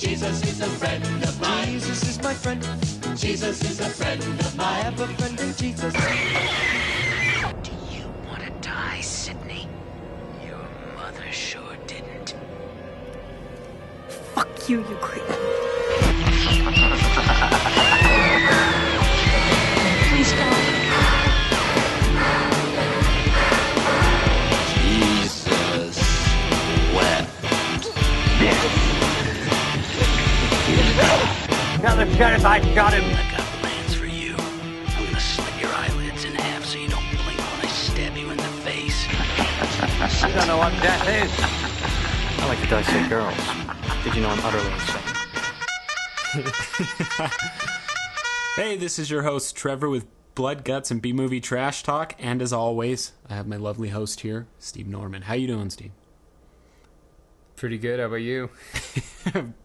Jesus is a friend of mine. Jesus is my friend. Jesus is a friend of I mine. have a friend in Jesus. Do you want to die, Sydney? Your mother sure didn't. Fuck you, you creep. Please don't. Jesus wept. Another sheriff, I got him. I got plans for you. I'm gonna slit your eyelids in half so you don't blink when I stab you in the face. You don't know what death is. I like to dissect girls. Did you know I'm utterly insane? Hey, this is your host, Trevor, with Blood, Guts, and B-Movie Trash Talk. And as always, I have my lovely host here, Steve Norman. How you doing, Steve? Pretty good. How about you?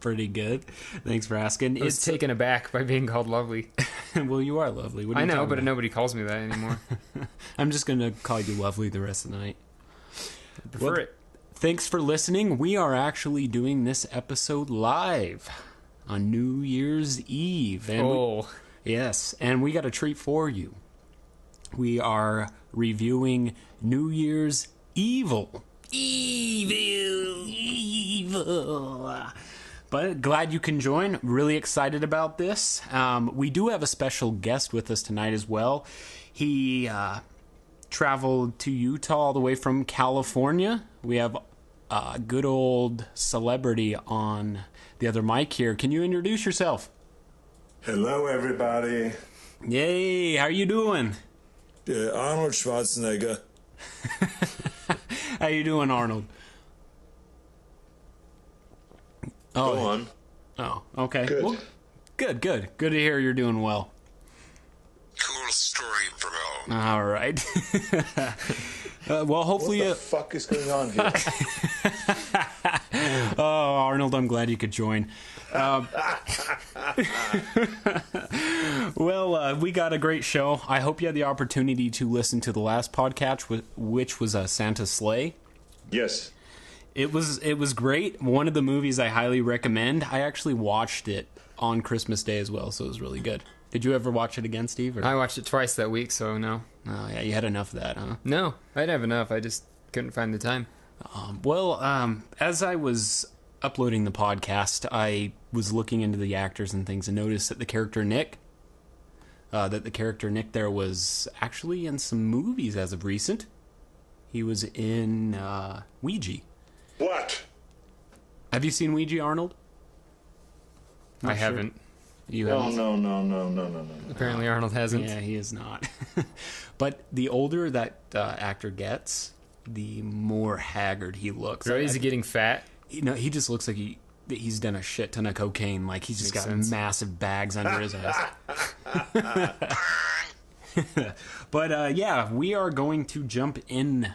Pretty good. Thanks for asking. I was taken aback by being called lovely. Well, you are lovely. What are I you know, talking but about? nobody calls me that anymore. I'm just going to call you lovely the rest of the night. I prefer it. Thanks for listening. We are actually doing this episode live on New Year's Eve. And yes, and we got a treat for you. We are reviewing New Year's Evil. Evil. But glad you can join. Really excited about this. We do have a special guest with us tonight as well. He traveled to Utah all the way from California. We have a good old celebrity on the other mic here. Can you introduce yourself? Hello, everybody. Yay, how are you doing? Arnold Schwarzenegger. How you doing, Arnold? Go on. Oh, okay. Good. Well, good. Good to hear you're doing well. Cool story, bro. All right. Well, hopefully... What the fuck is going on here? Oh, Arnold, I'm glad you could join. Well, we got a great show. I hope you had the opportunity to listen to the last podcast, which was Santa's Sleigh. Yes. It was great. One of the movies I highly recommend. I actually watched it on Christmas Day as well, so it was really good. Did you ever watch it again, Steve? Or? I watched it twice that week, so no. Oh, yeah, you had enough of that, huh? No, I didn't have enough. I just couldn't find the time. As I was uploading the podcast, I was looking into the actors and things and noticed that the character Nick there was actually in some movies as of recent. He was in Ouija. What? Have you seen Ouija, Arnold? I haven't. You haven't? No. Apparently Arnold hasn't. Yeah, he is not. But the older that actor gets, the more haggard he looks. Really? Is he getting fat? You know, he just looks like he's done a shit ton of cocaine. Like he's just got massive bags under his ass. But yeah, we are going to jump in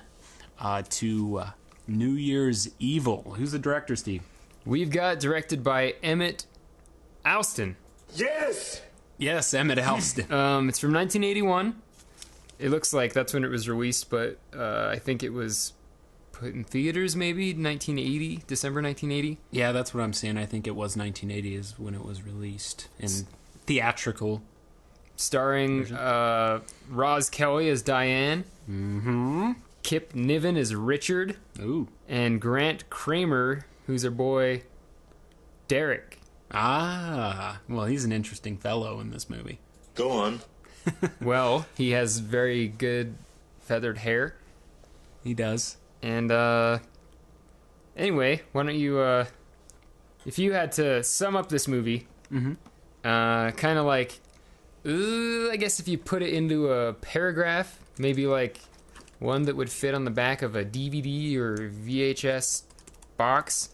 to New Year's Evil. Who's the director, Steve? We've got directed by Emmett Alston. Yes! Yes, Emmett Alston. It's from 1981. It looks like that's when it was released, but I think it was put in theaters maybe 1980, December 1980. Yeah, that's what I'm saying. I think it was 1980 is when it was released in theatrical. Starring Roz Kelly as Diane. Mm-hmm. Kip Niven as Richard. Ooh. And Grant Kramer, who's our boy Derek. Ah, well, he's an interesting fellow in this movie. Go on. Well, he has very good feathered hair. He does. And, anyway, why don't you, if you had to sum up this movie, kind of like, I guess if you put it into a paragraph, maybe like one that would fit on the back of a DVD or VHS box,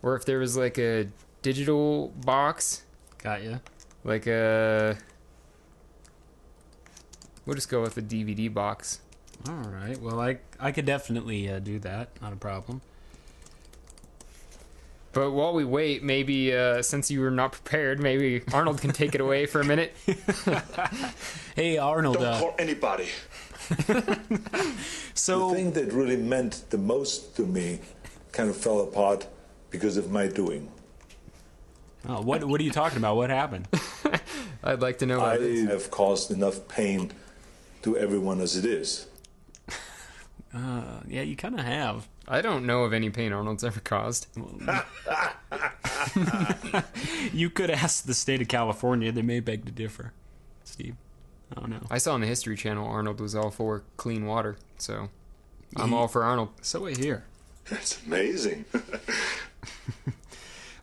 or if there was like a digital box. Got ya. Like a... We'll just go with a DVD box. All right. Well, I could definitely do that. Not a problem. But while we wait, maybe since you were not prepared, maybe Arnold can take it away for a minute. Hey, Arnold. Don't call anybody. So the thing that really meant the most to me kind of fell apart because of my doing. Oh, what are you talking about? What happened? I'd like to know I about this. have caused enough pain to everyone as it is. Yeah, you kind of have. I don't know of any pain Arnold's ever caused. You could ask the state of California. They may beg to differ, Steve. I don't know. I saw on the History Channel Arnold was all for clean water, so I'm all for Arnold. So I hear. That's amazing.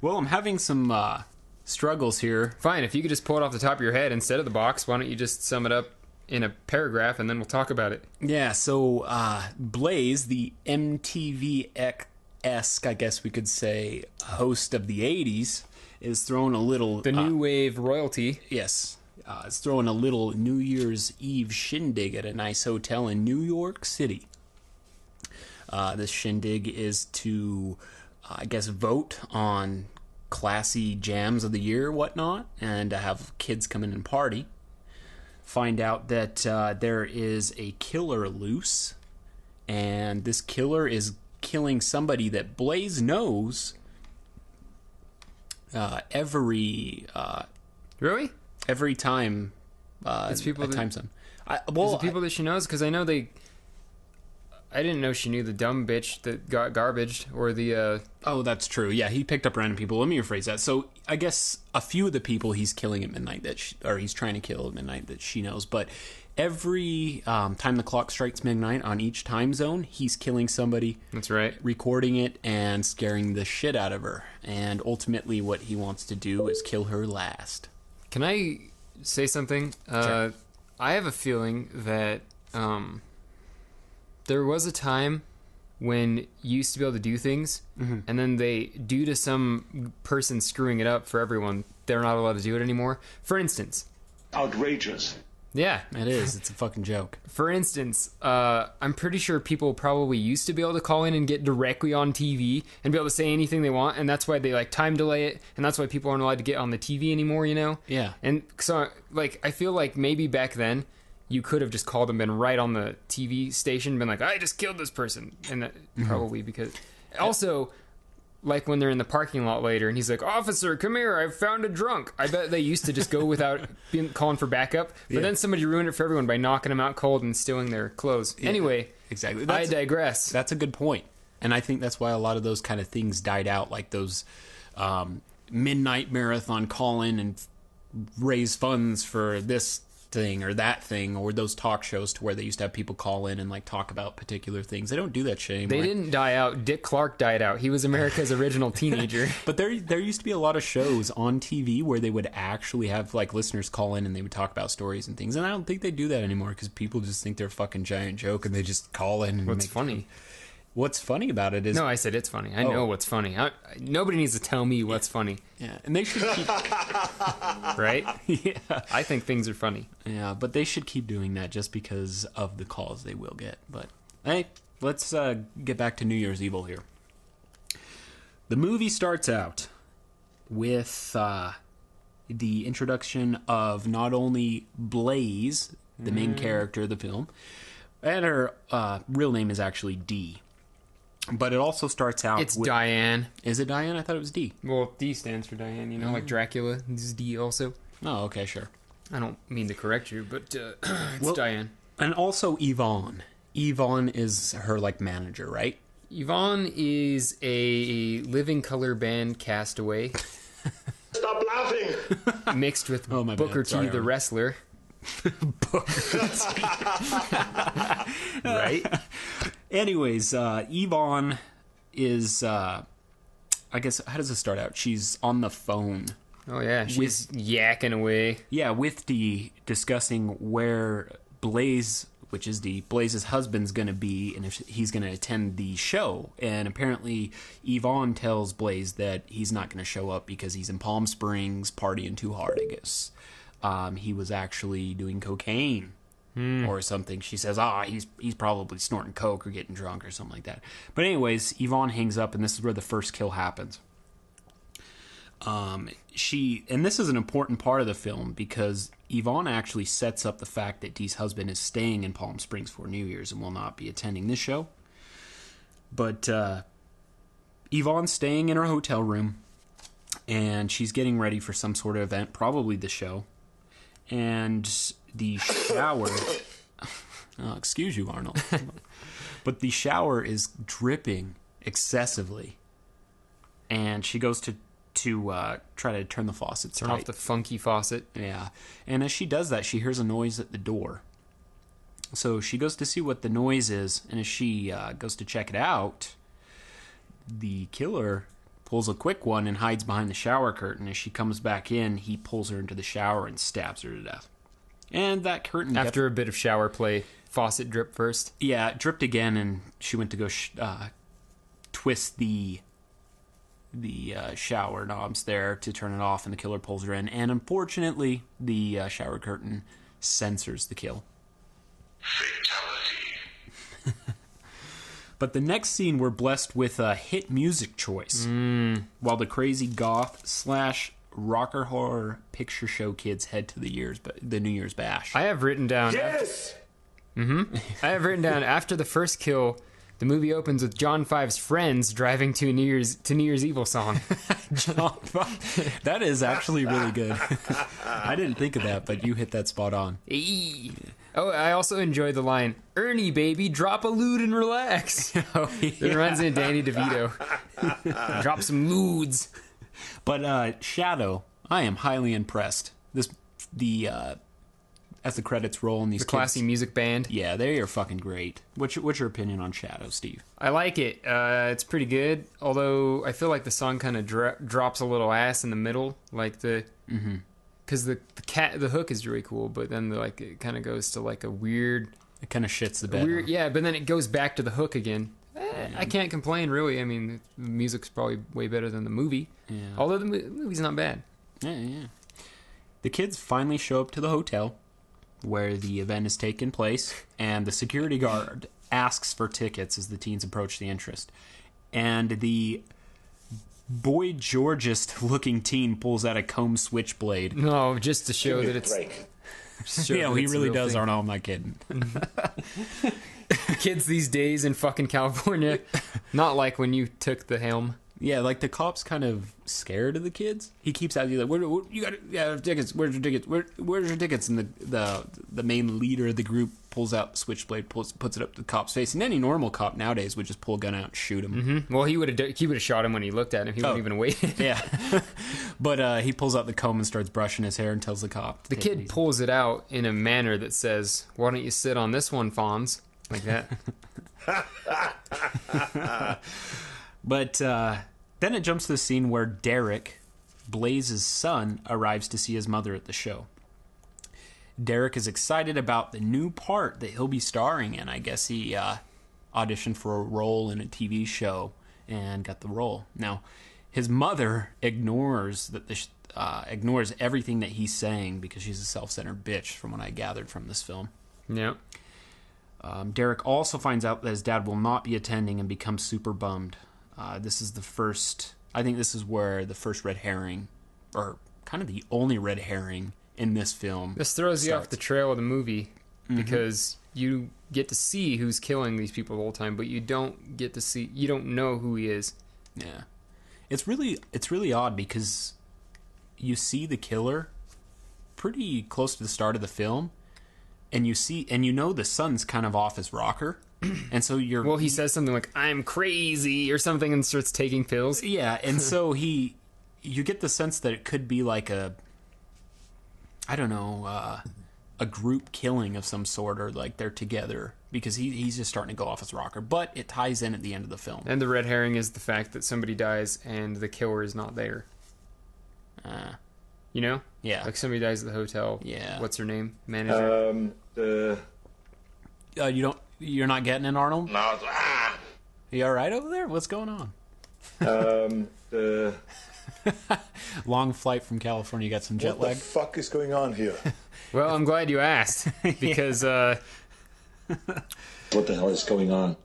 Well, I'm having some struggles here. Fine, if you could just pull it off the top of your head instead of the box, why don't you just sum it up in a paragraph and then we'll talk about it. Yeah, so Blaze, the MTV-esque, I guess we could say, host of the 80s, is throwing a little... The new wave royalty. Yes. Is throwing a little New Year's Eve shindig at a nice hotel in New York City. This shindig is to, I guess, vote on classy jams of the year, whatnot, and have kids come in and party. Find out that there is a killer loose, and this killer is killing somebody that Blaze knows Really? every time. It's people at that- time zone. Is it people that she knows? Because I know I didn't know she knew the dumb bitch that got garbaged, or the... Oh, that's true. Yeah, he picked up random people. Let me rephrase that. So, I guess a few of the people he's killing at midnight or he's trying to kill at midnight that she knows. But every time the clock strikes midnight on each time zone, he's killing somebody. That's right. Recording it and scaring the shit out of her. And ultimately, what he wants to do is kill her last. Can I say something? Sure. I have a feeling that there was a time when you used to be able to do things, and then due to some person screwing it up for everyone, they're not allowed to do it anymore. For instance... Outrageous. Yeah. It is. It's a fucking joke. For instance, I'm pretty sure people probably used to be able to call in and get directly on TV and be able to say anything they want, and that's why they time delay it, and that's why people aren't allowed to get on the TV anymore, you know? Yeah. And so, I feel like maybe back then you could have just called and been right on the TV station, been like, I just killed this person, and that probably because also. Like when they're in the parking lot later and he's like, officer, come here, I've found a drunk. I bet they used to just go without calling for backup. But then somebody ruined it for everyone by knocking them out cold and stealing their clothes. Yeah, anyway, exactly. I digress. That's a good point. And I think that's why a lot of those kind of things died out, like those midnight marathon call-in and raise funds for this thing or that thing, or those talk shows to where they used to have people call in and talk about particular things. They don't do that shit anymore. They didn't die out. Dick Clark died out. He was America's original teenager. But there used to be a lot of shows on TV where they would actually have listeners call in and they would talk about stories and things. And I don't think they do that anymore because people just think they're a fucking giant joke and they just call in. And What's funny? What's funny about it is... No, I said it's funny. I know what's funny. Nobody needs to tell me what's funny. Yeah, and they should keep... Right? Yeah. I think things are funny. Yeah, but they should keep doing that just because of the calls they will get. But, hey, let's get back to New Year's Evil here. The movie starts out with the introduction of not only Blaze, the main character of the film, and her real name is actually Dee. But it also starts out It's with... Diane. Is it Diane? I thought it was D. Well, D stands for Diane, you know, like Dracula. This is D also. Oh, okay, sure. I don't mean to correct you, but it's Diane. And also Yvonne. Yvonne is her, manager, right? Yvonne is a living color band castaway. Stop laughing! Mixed with Oh, my bad. Booker T, Sorry, the Arnold. wrestler. Right? Anyways, Yvonne is, I guess, how does it start out? She's on the phone. Oh, yeah. She's yakking away. Yeah, with Dee, discussing where Blaze, which is Dee, Blaze's husband's going to be and if he's going to attend the show. And apparently, Yvonne tells Blaze that he's not going to show up because he's in Palm Springs partying too hard, I guess. He was actually doing cocaine or something. She says, he's probably snorting coke or getting drunk or something like that. But anyways, Yvonne hangs up, and this is where the first kill happens. And this is an important part of the film because Yvonne actually sets up the fact that Dee's husband is staying in Palm Springs for New Year's and will not be attending this show. But Yvonne's staying in her hotel room, and she's getting ready for some sort of event, probably the show. And the shower... Oh, excuse you, Arnold. But the shower is dripping excessively. And she goes to try to turn the faucet Turn tight. off the funky faucet. Yeah. And as she does that, she hears a noise at the door. So she goes to see what the noise is, and as she goes to check it out, the killer pulls a quick one and hides behind the shower curtain. As she comes back in, he pulls her into the shower and stabs her to death. And that curtain... After a bit of shower play, faucet drip first. Yeah, it dripped again, and she went to go twist the shower knobs there to turn it off, and the killer pulls her in. And unfortunately, the shower curtain censors the kill. Fatality. But the next scene, we're blessed with a hit music choice. While the crazy goth / rocker horror picture show kids head to the New Year's bash. I have written down... Yes! I have written down, after the first kill, the movie opens with John Five's friends driving to a New Year's Evil song. That is actually really good. I didn't think of that, but you hit that spot on. Eee. Oh, I also enjoyed the line, "Ernie, baby, drop a loot and relax." It runs in Danny DeVito. Drop some lewds. But Shadow, I am highly impressed. As the credits roll and these The classy kids, music band. yeah, they are fucking great. What's your opinion on Shadow, Steve? I like it. It's pretty good. Although I feel like the song kind of drops a little ass in the middle, like because the hook is really cool, but then it kind of goes to like a weird. It kind of shits the bed. Yeah, but then it goes back to the hook again. I can't complain, really. I mean, the music's probably way better than the movie. Yeah. Although the movie's not bad. Yeah. The kids finally show up to the hotel where the event is taking place, and the security guard asks for tickets as the teens approach the entrance. And the Boy Georgist-looking teen pulls out a comb switchblade. No, just to show that it's... Yeah, he really does, Arnold. I'm not kidding. Kids these days in fucking California, not like when you took the helm. Yeah, like the cop's kind of scared of the kids. He keeps asking, like, you got tickets? Where's your tickets? Where's your tickets? And the main leader of the group pulls out the switchblade, puts it up to the cop's face. And any normal cop nowadays would just pull a gun out and shoot him. Mm-hmm. Well, he would have shot him when he looked at him. He wouldn't even wait. Yeah, but he pulls out the comb and starts brushing his hair and tells the cop. The kid pulls it out in a manner that says, "Why don't you sit on this one, Fonz?" Like that. But then it jumps to the scene where Derek, Blaze's son, arrives to see his mother at the show. Derek is excited about the new part that he'll be starring in. I guess he auditioned for a role in a TV show and got the role. Now, his mother ignores everything that he's saying because she's a self-centered bitch, from what I gathered from this film. Yeah. Derek also finds out that his dad will not be attending and becomes super bummed. This is I think this is where the first red herring, or kind of the only red herring in this film. This throws you off the trail of the movie because you get to see who's killing these people the whole time, but you don't know who he is. Yeah. It's really odd because you see the killer pretty close to the start of the film, and you know the son's kind of off his rocker. And so he says something like, "I'm crazy" or something, and starts taking pills. Yeah, and so you get the sense that it could be like a group killing of some sort, or like they're together, because he's just starting to go off his rocker. But it ties in at the end of the film. And the red herring is the fact that somebody dies and the killer is not there. You know? Yeah. Like somebody dies at the hotel. Yeah. What's her name? Manager? You're not getting it, Arnold? No. You all right over there? What's going on? Long flight from California. You got some jet lag? What the fuck is going on here? Well, I'm glad you asked, because... What the hell is going on?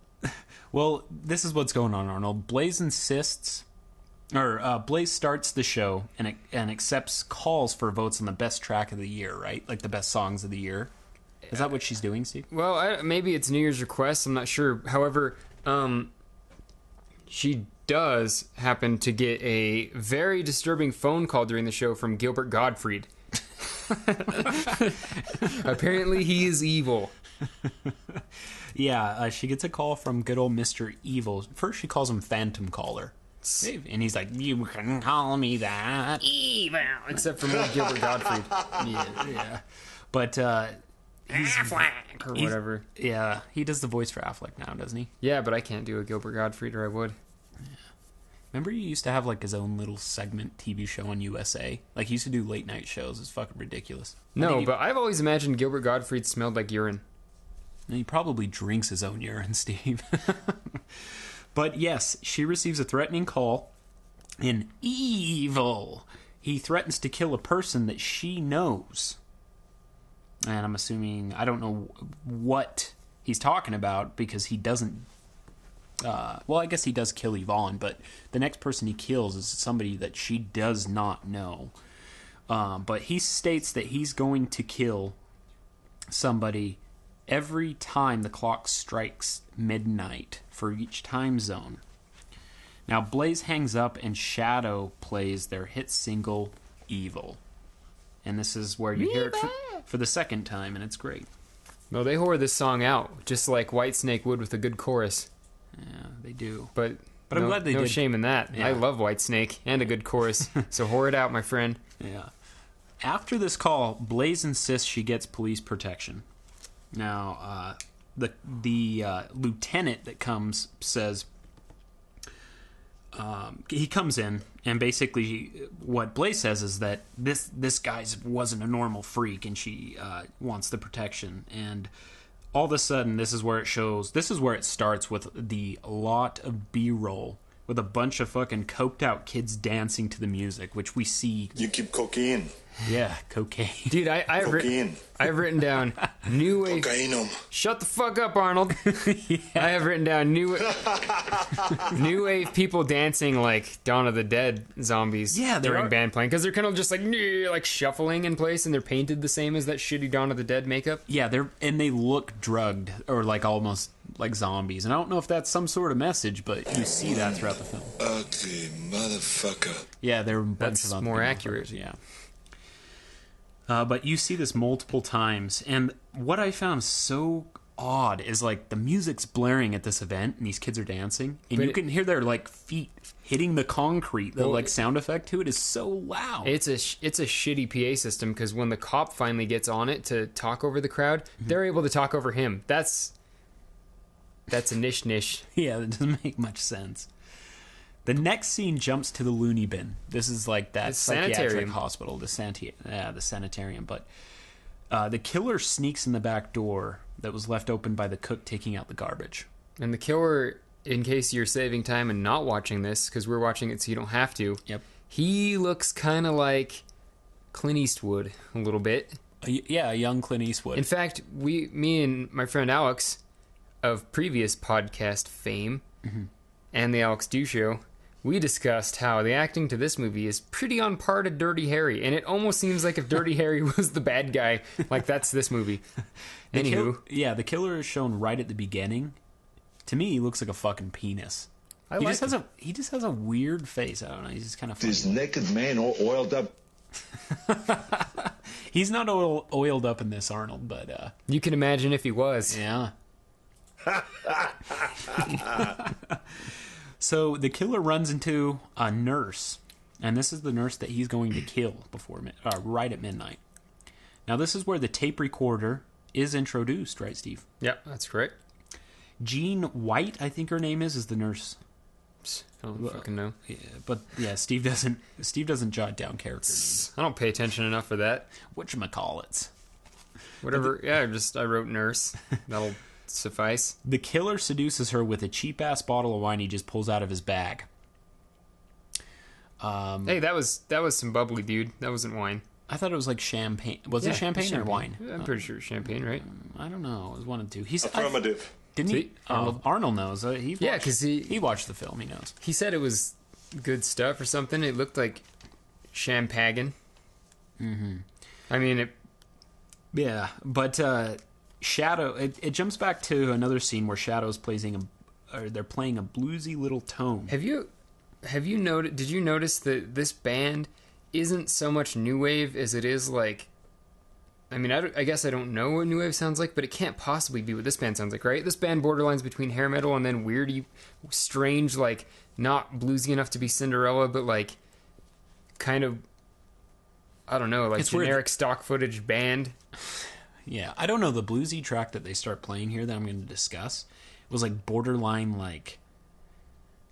Well, this is what's going on, Arnold. Blaze starts the show and accepts calls for votes on the best track of the year, right? Like the best songs of the year. Is that what she's doing, Steve? Well, maybe it's New Year's request. I'm not sure. However, She does happen to get a very disturbing phone call during the show from Gilbert Gottfried. Apparently he is evil. Yeah, she gets a call from good old Mr. Evil. First she calls him Phantom Caller. And he's like, you can call me that. Evil. Except for more Gilbert Gottfried. Yeah. But, he's... Affleck or whatever. Yeah, he does the voice for Affleck now, doesn't he? Yeah, but I can't do a Gilbert Gottfried, or I would. Remember he used to have, like, his own little segment TV show on USA? Like, he used to do late night shows. It's fucking ridiculous. No, but I've always imagined Gilbert Gottfried smelled like urine. He probably drinks his own urine, Steve. But yes, she receives a threatening call. And evil. He threatens to kill a person that she knows. And I'm assuming, I don't know what he's talking about because he doesn't. Well, I guess he does kill Yvonne, but the next person he kills is somebody that she does not know. But he states that he's going to kill somebody every time the clock strikes midnight for each time zone. Now, Blaze hangs up and Shadow plays their hit single, Evil. And this is where you hear it for the second time, and it's great. No, they whore this song out, just like Whitesnake would with a good chorus. Yeah, they do. But I'm glad they did. No shame in that. Yeah. I love Whitesnake and a good chorus, so whore it out, my friend. Yeah. After this call, Blaze insists she gets police protection. Now, the lieutenant that comes says he comes in, and basically what Blaze says is that this guy wasn't a normal freak, and she wants the protection. And all of a sudden, this is where it starts with the lot of B-roll with a bunch of fucking coked out kids dancing to the music, which we see. You keep cocaine. Yeah, cocaine. Dude, I've written down new wave. Cocaine. Shut the fuck up, Arnold. Yeah. I have written down new wave people dancing like Dawn of the Dead zombies. Yeah, during band playing, because they're kind of just like shuffling in place, and they're painted the same as that shitty Dawn of the Dead makeup. Yeah, they look drugged or like almost like zombies, and I don't know if that's some sort of message, but you see that throughout the film. Ugly motherfucker. Yeah, they're a bunch That's of other more accurate. Yeah. But you see this multiple times, and what I found so odd is like the music's blaring at this event, and these kids are dancing, and you can hear their like feet hitting the concrete. The like sound effect to it is so loud. It's a shitty PA system, because when the cop finally gets on it to talk over the crowd, they're able to talk over him. That's a niche. Yeah, that doesn't make much sense. The next scene jumps to the loony bin. This is like that psychiatric hospital, the sanitarium. But the killer sneaks in the back door that was left open by the cook taking out the garbage. And the killer, in case you're saving time and not watching this, because we're watching it so you don't have to, he looks kind of like Clint Eastwood a little bit. Yeah, a young Clint Eastwood. In fact, me and my friend Alex of previous podcast fame and the Alex Do Show, we discussed how the acting to this movie is pretty on par to Dirty Harry, and it almost seems like if Dirty Harry was the bad guy, like that's this movie. Anywho. The killer is shown right at the beginning. To me, he looks like a fucking penis. He just has a weird face. I don't know. He's just kind of funny. This naked man all oiled up. He's not oiled up in this, Arnold, but... you can imagine if he was. Yeah. So the killer runs into a nurse, and this is the nurse that he's going to kill right at midnight. Now this is where the tape recorder is introduced, right, Steve? Yep, that's correct. Jean White, I think her name is the nurse. I don't fucking know. Yeah, but yeah, Steve doesn't jot down character names. I don't pay attention enough for that. Whatchamacallits. Whatever. I wrote nurse. That'll suffice. The killer seduces her with a cheap-ass bottle of wine he just pulls out of his bag. Hey, that was some bubbly, dude. That wasn't wine. I thought it was like champagne. Was it champagne or wine? I'm pretty sure it's champagne, right? I don't know. It was one of the two. Affirmative. Didn't he? Arnold knows. Because he watched the film. He knows. He said it was good stuff or something. It looked like champagne. Mm-hmm. I mean, it... Yeah, but... Shadow, it jumps back to another scene where Shadow's playing they're playing a bluesy little tone. Have you noticed? Did you notice that this band isn't so much new wave as it is like? I mean, I guess I don't know what new wave sounds like, but it can't possibly be what this band sounds like, right? This band borderlines between hair metal and then weirdy, strange, like not bluesy enough to be Cinderella, but like kind of, I don't know, like it's generic weird. stock footage band. Yeah, I don't know, the bluesy track that they start playing here that I'm going to discuss. It was like borderline like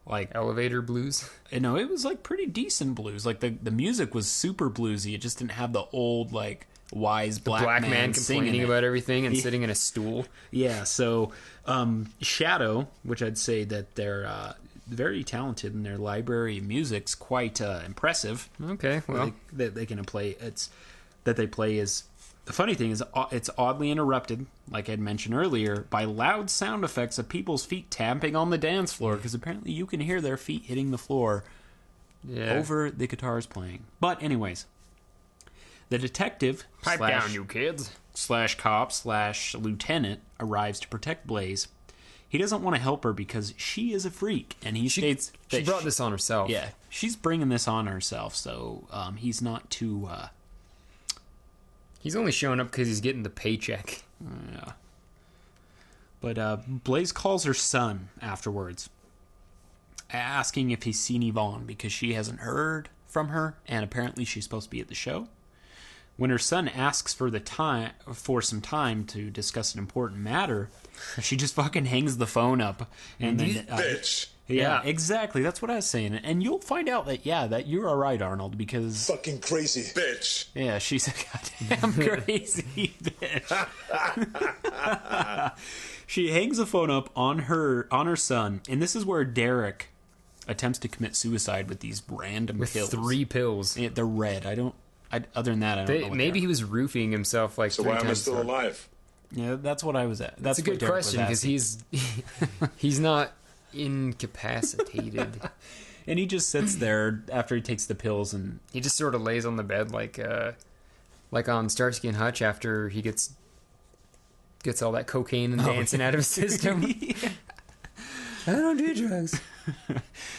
elevator blues. No, it was like pretty decent blues. Like the music was super bluesy. It just didn't have the old like wise black man complaining about everything and sitting in a stool. Yeah, so Shadow, which I'd say that they're very talented in their library of music's quite impressive. Okay, well, they can play. They play is the funny thing is it's oddly interrupted, like I'd mentioned earlier, by loud sound effects of people's feet tamping on the dance floor, because apparently you can hear their feet hitting the floor over the guitars playing. But anyways, the detective pipe down, you kids, /cop/lieutenant arrives to protect Blaze. He doesn't want to help her because she is a freak, and he states that she brought this on herself. Yeah, she's bringing this on herself, so he's not too... He's only showing up because he's getting the paycheck. Yeah. But Blaze calls her son afterwards, asking if he's seen Yvonne, because she hasn't heard from her, and apparently she's supposed to be at the show. When her son asks for some time to discuss an important matter, she just fucking hangs the phone up. And then, bitch. Yeah, exactly. That's what I was saying. And you'll find out that you are right, Arnold, because... Fucking crazy. Bitch. Yeah, she's a goddamn crazy bitch. She hangs the phone up on her son, and this is where Derek attempts to commit suicide with these random pills. 3 pills. Yeah, they're red. Other than that, I don't know. Maybe he was roofing himself like So 3 why times. am I still alive? Yeah, that's what I was at. That's a good question, because he's not incapacitated. And he just sits there after he takes the pills, and he just sort of lays on the bed like on Starsky and Hutch after he gets all that cocaine and dancing out of his system. I don't do drugs.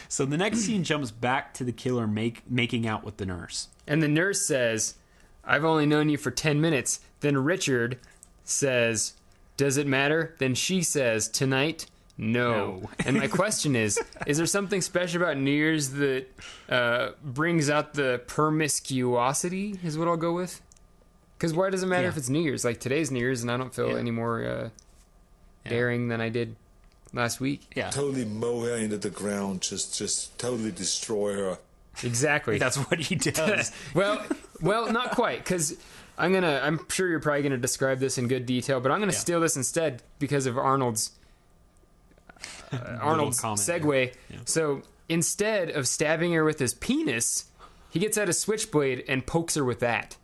So the next scene jumps back to the killer making out with the nurse. And the nurse says, "I've only known you for 10 minutes. Then Richard says, "Does it matter?" Then she says, "Tonight, no." And my question is there something special about New Year's that brings out the promiscuosity, is what I'll go with? Because why does it matter if it's New Year's? Like, today's New Year's, and I don't feel any more daring than I did last week. Yeah. Totally mow her into the ground, just totally destroy her. Exactly. That's what he does. well, not quite, because I'm sure you're probably gonna describe this in good detail, but I'm gonna steal this instead because of Arnold's segue. Yeah. So instead of stabbing her with his penis, he gets out a switchblade and pokes her with that.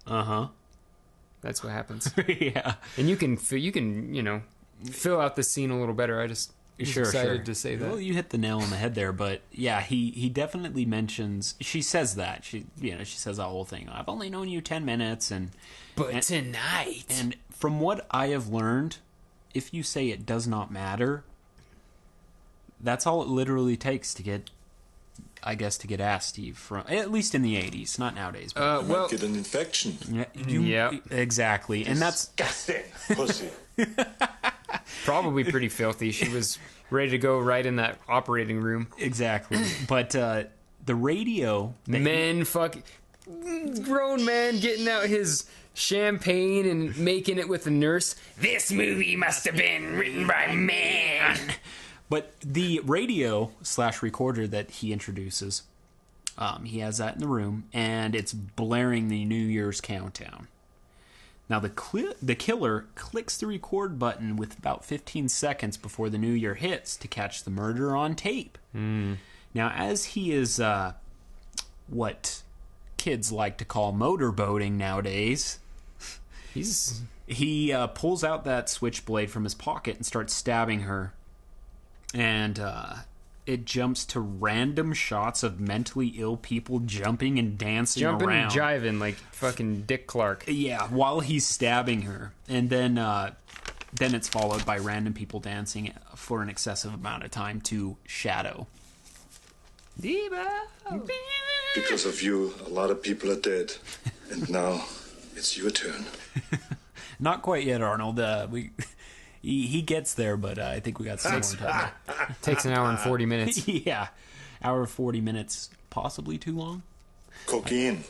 That's what happens. Yeah. And you can fill out the scene a little better. I just excited to say that. Well, you hit the nail on the head there, but yeah, he definitely mentions. She says that she says that whole thing. I've only known you 10 minutes, but tonight. And from what I have learned, if you say it does not matter, that's all it literally takes to get ass, Steve. From at least in the 80s, not nowadays. But, Might get an infection. Yeah, exactly, and that's Disgusting pussy. Probably pretty filthy. She was ready to go right in that operating room. Exactly. But the radio... Grown man getting out his champagne and making it with a nurse. This movie must have been written by man. But the radio / recorder that he introduces, he has that in the room, and it's blaring the New Year's countdown. Now, the killer clicks the record button with about 15 seconds before the new year hits to catch the murder on tape. Now, as he is what kids like to call motorboating nowadays, he pulls out that switchblade from his pocket and starts stabbing her. And it jumps to random shots of mentally ill people jumping and dancing around. Jumping and jiving like fucking Dick Clark. Yeah, while he's stabbing her. And then then it's followed by random people dancing for an excessive amount of time to Shadow. Because of you, a lot of people are dead. And now, it's your turn. Not quite yet, Arnold. He gets there, but I think we got some more time. Takes an hour and 40 minutes. Yeah. Hour 40 minutes, possibly too long. Cocaine.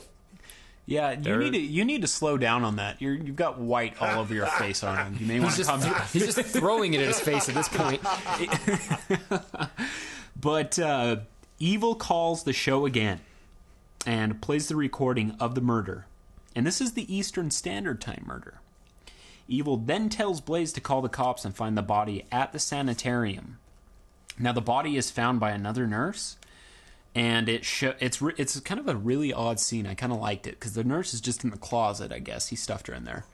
Yeah, you need to slow down on that. You've got white all over your face, Arnold. You may want to come down. He's just throwing it at his face at this point. But Evil calls the show again and plays the recording of the murder. And this is the Eastern Standard Time murder. Evil then tells Blaze to call the cops and find the body at the sanitarium. Now, the body is found by another nurse, and it's kind of a really odd scene. I kind of liked it, because the nurse is just in the closet, I guess. He stuffed her in there.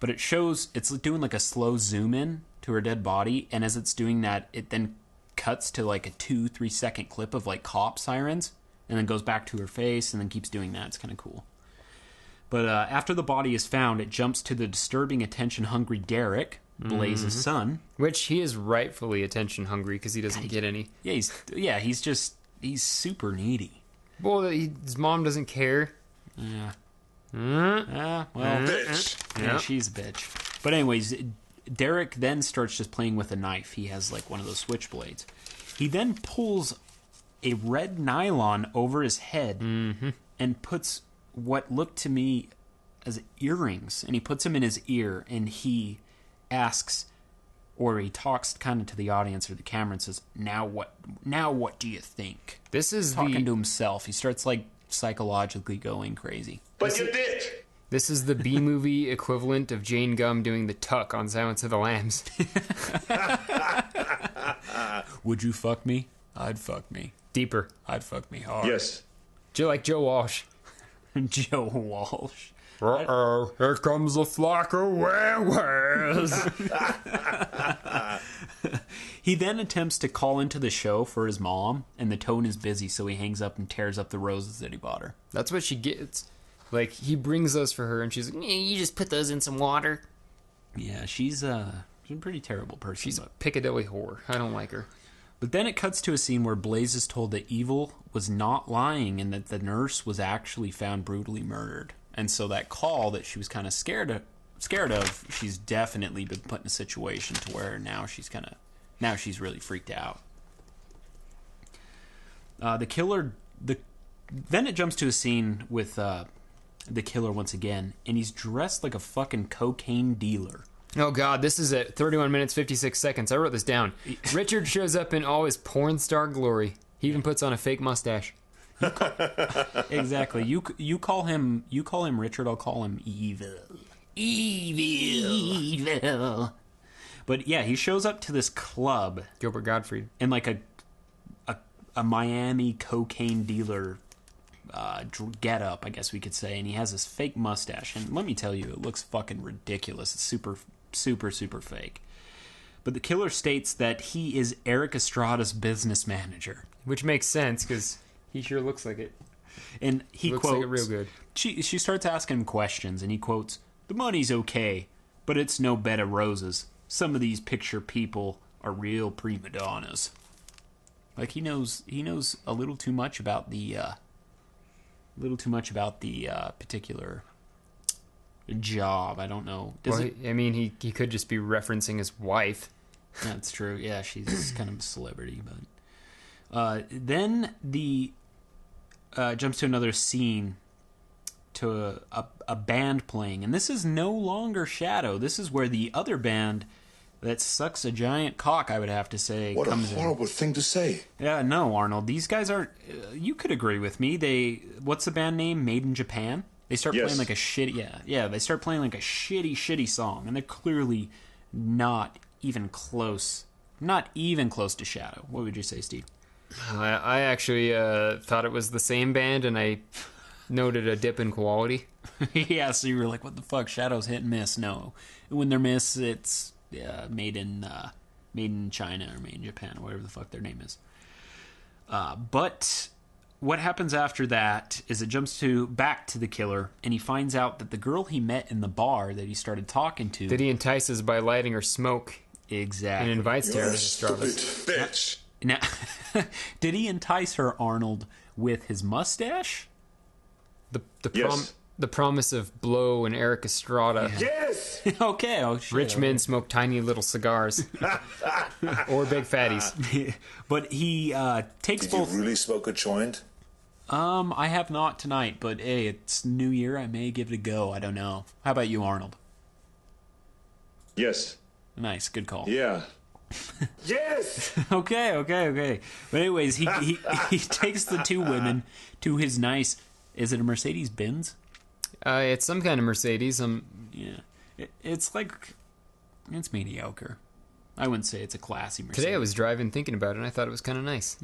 But it shows, it's doing like a slow zoom in to her dead body, and as it's doing that, it then cuts to like a 2-3 second clip of like cop sirens, and then goes back to her face, and then keeps doing that. It's kind of cool. But after the body is found, it jumps to the disturbing attention-hungry Derek, Blaze's son. Which he is rightfully attention-hungry because he doesn't get any. Yeah, he's super needy. Well, his mom doesn't care. Yeah. Bitch. Yeah, she's a bitch. But anyways, Derek then starts just playing with a knife. He has like one of those switchblades. He then pulls a red nylon over his head and puts what looked to me as earrings, and he puts them in his ear, and he asks, or he talks kind of to the audience or the camera and says, now what do you think? This is talking to himself. He starts like psychologically going crazy. But you did. This is the B-movie equivalent of Jane Gum doing the tuck on Silence of the Lambs. Would you fuck me? I'd fuck me. Deeper. I'd fuck me hard. Yes. Like Joe Walsh. Joe Walsh. Uh-oh, here comes a flock of werewolves. He then attempts to call into the show for his mom, and the tone is busy, so he hangs up and tears up the roses that he bought her. That's what she gets. Like, he brings those for her, and she's like, you just put those in some water. Yeah, she's a pretty terrible person. She's a Piccadilly whore. I don't like her. But then it cuts to a scene where Blaze is told that Evil was not lying and that the nurse was actually found brutally murdered. And so that call that she was kind of scared of, she's definitely been put in a situation to where now she's really freaked out. Then it jumps to a scene with the killer once again, and he's dressed like a fucking cocaine dealer. Oh god, this is at 31 minutes 56 seconds. I wrote this down. Richard shows up in all his porn star glory. He even puts on a fake mustache. Exactly. You call him Richard, I'll call him Evil. Evil. But yeah, he shows up to this club. Gilbert Gottfried. In like a Miami cocaine dealer get up, I guess we could say, and he has this fake mustache. And let me tell you, it looks fucking ridiculous. It's super, super, super fake. But the killer states that he is Eric Estrada's business manager. Which makes sense, because he sure looks like it. And he looks quotes... like it real good. She starts asking him questions, and he quotes, "The money's okay, but it's no bed of roses. Some of these picture people are real prima donnas." Like, he knows a little too much about the... particular job. I don't know. He could just be referencing his wife. That's true. Yeah, she's kind of a celebrity. But then the jumps to another scene to a band playing, and this is no longer Shadow. This is where the other band that sucks a giant cock, I would have to say, what comes a horrible thing to say. Yeah, no, Arnold. These guys aren't... you could agree with me. What's the band name? Made in Japan? They start playing like a shitty... Yeah, they start playing like a shitty song, and they're clearly not even close. Not even close to Shadow. What would you say, Steve? I actually thought it was the same band, and I noted a dip in quality. Yeah, so you were like, what the fuck? Shadow's hit and miss. No. When they're miss, it's... made in China or made in Japan, or whatever the fuck their name is. But what happens after that is it jumps back to the killer, and he finds out that the girl he met in the bar that he started talking to... That he entices by lighting her smoke. Exactly. And invites to You're her a to stupid Stratus. bitch. Now, did he entice her, Arnold, with his mustache? Yes. The promise of Blow and Eric Estrada. Yes! Okay, oh shit. Rich men smoke tiny little cigars. Or big fatties. But he takes Did both... you really smoke a joint? I have not tonight, but hey, it's New Year. I may give it a go. I don't know. How about you, Arnold? Yes. Nice, good call. Yeah. Yes! Okay. But anyways, he takes the two women to his nice... Is it a Mercedes-Benz? It's some kind of Mercedes. Yeah. It's mediocre. I wouldn't say it's a classy Mercedes. Today I was driving thinking about it, and I thought it was kind of nice.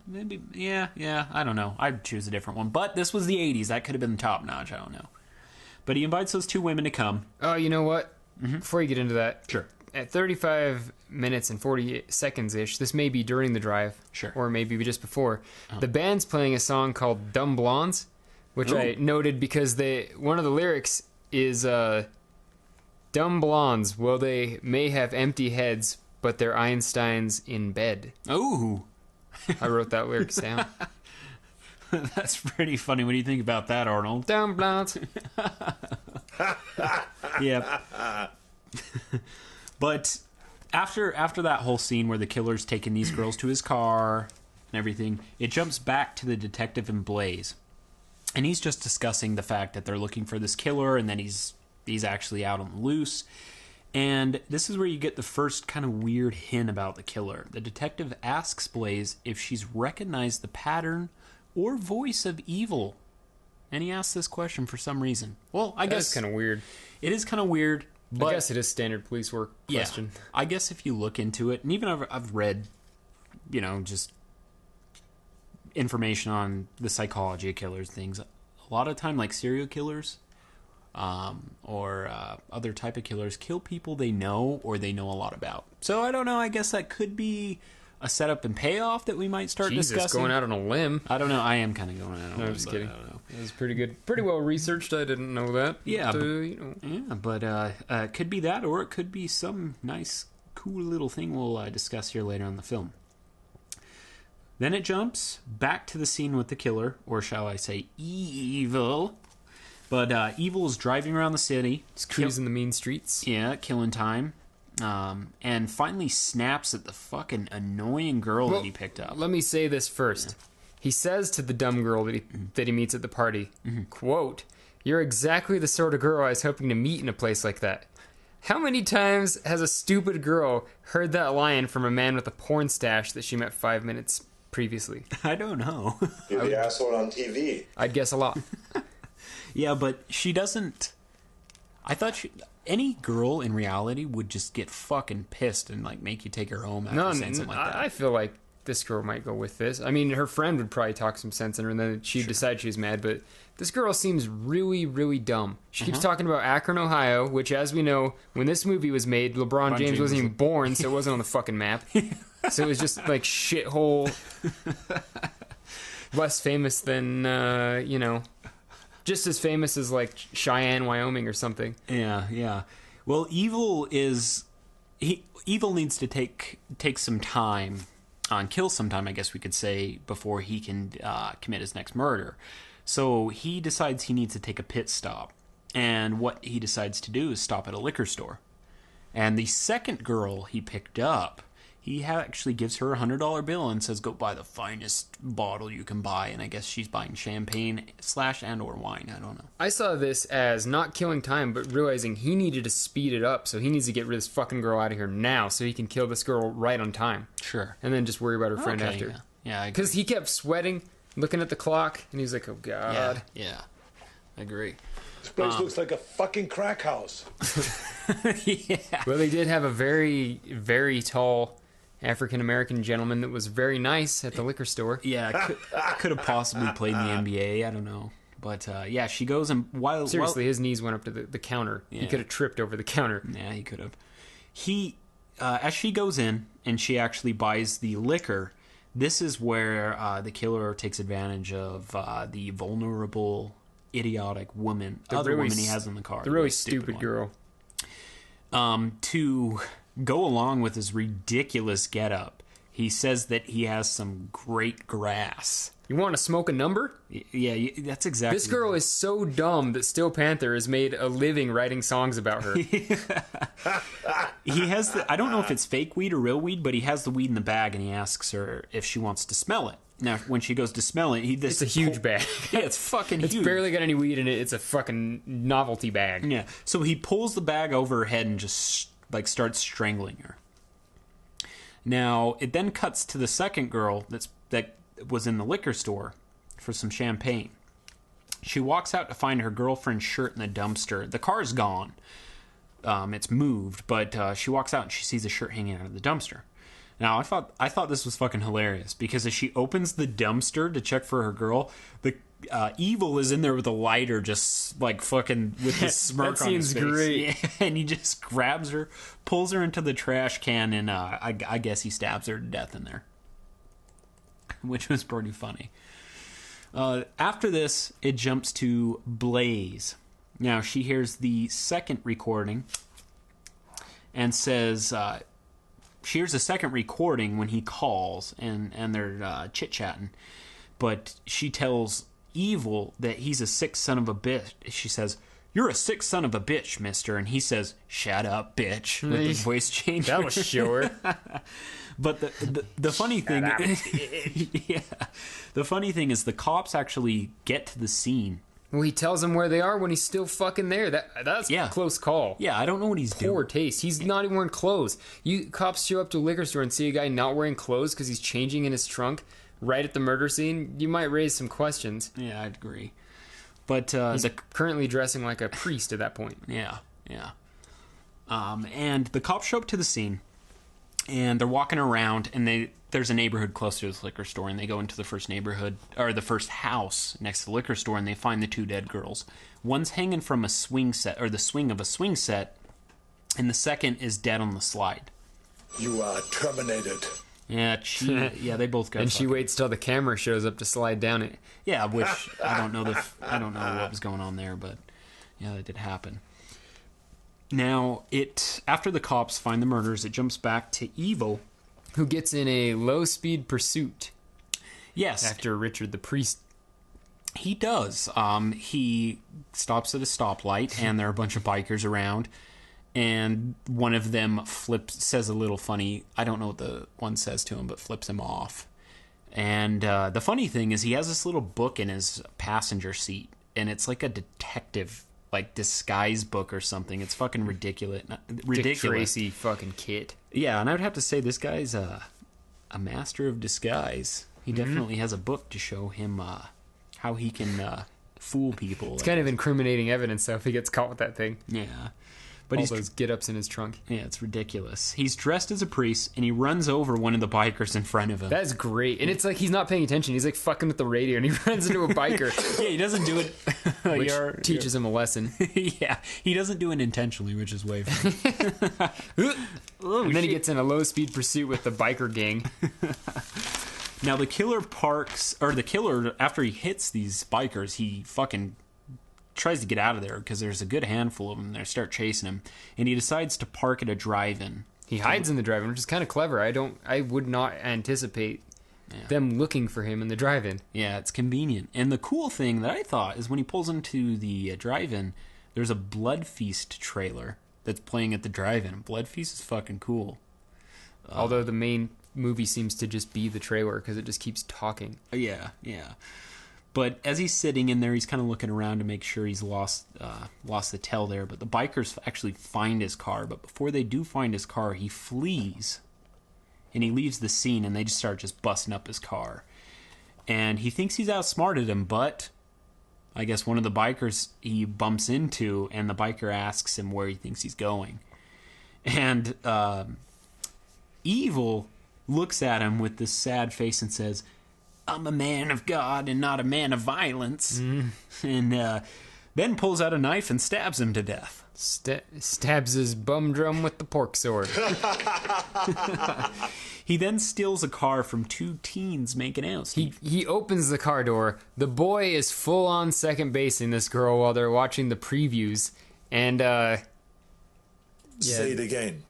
Maybe, yeah, I don't know. I'd choose a different one. But this was the 80s. That could have been top notch. I don't know. But he invites those two women to come. Oh, you know what? Before you get into that. Sure. At 35 minutes and 40 seconds-ish, this may be during the drive. Sure. Or maybe just before. The band's playing a song called Dumb Blondes, which I noted because one of the lyrics is... Dumb blondes, well, they may have empty heads, but they're Einsteins in bed. Ooh. I wrote that lyrics down. That's pretty funny. What do you think about that, Arnold? Dumb blondes. Yep. But after that whole scene where the killer's taking these girls to his car and everything, it jumps back to the detective and Blaze. And he's just discussing the fact that they're looking for this killer and then he's actually out on the loose. And this is where you get the first kind of weird hint about the killer. The detective asks Blaze if she's recognized the pattern or voice of evil. And he asks this question for some reason. Well, I guess... That's kind of weird. It is kind of weird, but... I guess it is standard police work question. Yeah, I guess if you look into it, and even I've read, just information on the psychology of killers, things. A lot of time, like serial killers... or other type of killers kill people they know or they know a lot about. So I don't know. I guess that could be a setup and payoff that we might start discussing. Going out on a limb. I don't know. I am kind of going out on a limb. No, I'm just kidding. I don't know. It was pretty good. Pretty well researched. I didn't know that. Yeah. But, it could be that, or it could be some nice, cool little thing we'll discuss here later on the film. Then it jumps back to the scene with the killer, or shall I say evil. But Evil is driving around the city. He's cruising the mean streets. Yeah, killing time. And finally snaps at the fucking annoying girl that he picked up. Let me say this first. Yeah. He says to the dumb girl that he meets at the party, quote, "You're exactly the sort of girl I was hoping to meet in a place like that." How many times has a stupid girl heard that line from a man with a porn stash that she met 5 minutes previously? I don't know. You're the asshole on TV. I'd guess a lot. Yeah, but she doesn't... I thought any girl in reality would just get fucking pissed and make you take her home after saying something like that. I feel like this girl might go with this. I mean, her friend would probably talk some sense in her, and then she'd decide she was mad, but this girl seems really, really dumb. She keeps talking about Akron, Ohio, which, as we know, when this movie was made, LeBron James wasn't even born, so it wasn't on the fucking map. So it was just, shithole. Less famous than, just as famous as Cheyenne, Wyoming or something. Yeah. Well, Evil needs to take some time, kill some time, I guess we could say, before he can commit his next murder. So he decides he needs to take a pit stop. And what he decides to do is stop at a liquor store. And the second girl he picked up, he actually gives her a $100 bill and says, "Go buy the finest bottle you can buy." And I guess she's buying champagne / and or wine. I don't know. I saw this as not killing time, but realizing he needed to speed it up. So he needs to get this fucking girl out of here now so he can kill this girl right on time. Sure. And then just worry about her friend after. Yeah. Because he kept sweating, looking at the clock, and he's like, "Oh, God." Yeah. I agree. This place looks like a fucking crack house. Yeah. Well, they did have a very, very tall African-American gentleman that was very nice at the liquor store. Yeah, could have possibly played in the NBA. I don't know. But, she goes and Seriously, his knees went up to the counter. Yeah. He could have tripped over the counter. Yeah, he could have. As she goes in and she actually buys the liquor, This is where the killer takes advantage of the vulnerable, idiotic woman, woman he has in the car. The really stupid girl. To go along with his ridiculous getup, he says that he has some great grass. You want to smoke a number? Yeah, that's exactly. This girl is so dumb that Steel Panther has made a living writing songs about her. He has I don't know if it's fake weed or real weed, but he has the weed in the bag, and he asks her if she wants to smell it. Now, when she goes to smell it, it's a huge bag. Yeah, it's fucking huge. It's barely got any weed in it. It's a fucking novelty bag. Yeah, so he pulls the bag over her head and just starts strangling her. Now, it then cuts to the second girl that was in the liquor store for some champagne. She walks out to find her girlfriend's shirt in the dumpster. The car's gone. It's moved, but she walks out and she sees a shirt hanging out of the dumpster. Now, I thought this was fucking hilarious because as she opens the dumpster to check for her girl, the Evil is in there with a lighter, just like fucking with his smirk on his face. That seems great. Yeah, and he just grabs her, pulls her into the trash can, and I guess he stabs her to death in there, which was pretty funny. After this, it jumps to Blaze. Now, she hears the second recording and says... she hears a second recording when he calls, and they're chit-chatting. But she tells Evil that he's a sick son of a bitch. She says, "You're a sick son of a bitch, mister." And he says, "Shut up, bitch," with his voice change. That was sure. But the funny thing... yeah, the funny thing is the cops actually get to the scene. Well, he tells them where they are when he's still fucking there. That's a close call. Yeah, I don't know what he's doing. Poor taste. He's not even wearing clothes. You cops show up to a liquor store and see a guy not wearing clothes because he's changing in his trunk right at the murder scene. You might raise some questions. Yeah, I'd agree. But he's currently dressing like a priest at that point. Yeah. And the cops show up to the scene, and they're walking around, and there's a neighborhood close to this liquor store, and they go into the first neighborhood, or the first house next to the liquor store, and they find the two dead girls. One's hanging from a swing set, or the swing of a swing set, and the second is dead on the slide. You are terminated. Yeah, they both got. And she waits till the camera shows up to slide down it. Yeah, which I don't know what was going on there, but yeah, that did happen. Now, after the cops find the murders, it jumps back to Evil, who gets in a low-speed pursuit. Yes. After Richard the Priest. He does. He stops at a stoplight, and there are a bunch of bikers around, and one of them says a little funny, I don't know what the one says to him, but flips him off. And the funny thing is he has this little book in his passenger seat, and it's like a detective disguise book or something. It's fucking ridiculous. Dick Tracy fucking kid. Yeah, and I would have to say this guy's a master of disguise. He definitely has a book to show him how he can fool people. It's kind of incriminating evidence, though, if he gets caught with that thing. Yeah. But all those get-ups in his trunk. Yeah, it's ridiculous. He's dressed as a priest, and he runs over one of the bikers in front of him. That's great. And it's like he's not paying attention. He's like fucking with the radio, and he runs into a biker. Yeah, he doesn't do it. Which teaches him a lesson. Yeah, he doesn't do it intentionally, which is way funny. And then he gets in a low-speed pursuit with the biker gang. Now, the killer after he hits these bikers, he fucking tries to get out of there because there's a good handful of them. They start chasing him, and he decides to park at a drive-in. He hides in the drive-in, which is kind of clever. I would not anticipate them looking for him in the drive-in. Yeah, it's convenient. And the cool thing that I thought is when he pulls into the drive-in, there's a Blood Feast trailer that's playing at the drive-in. Blood Feast is fucking cool. Although the main movie seems to just be the trailer because it just keeps talking. Yeah. But as he's sitting in there, he's kind of looking around to make sure he's lost the tell there. But the bikers actually find his car. But before they do find his car, he flees. And he leaves the scene, and they just start busting up his car. And he thinks he's outsmarted him, but I guess one of the bikers he bumps into, and the biker asks him where he thinks he's going. And Evil looks at him with this sad face and says, "I'm a man of God and not a man of violence." And then pulls out a knife and stabs him to death. Stabs his bum drum with the pork sword. He then steals a car from two teens making out. He opens the car door. The boy is full on second basing this girl while they're watching the previews. And, Say it again.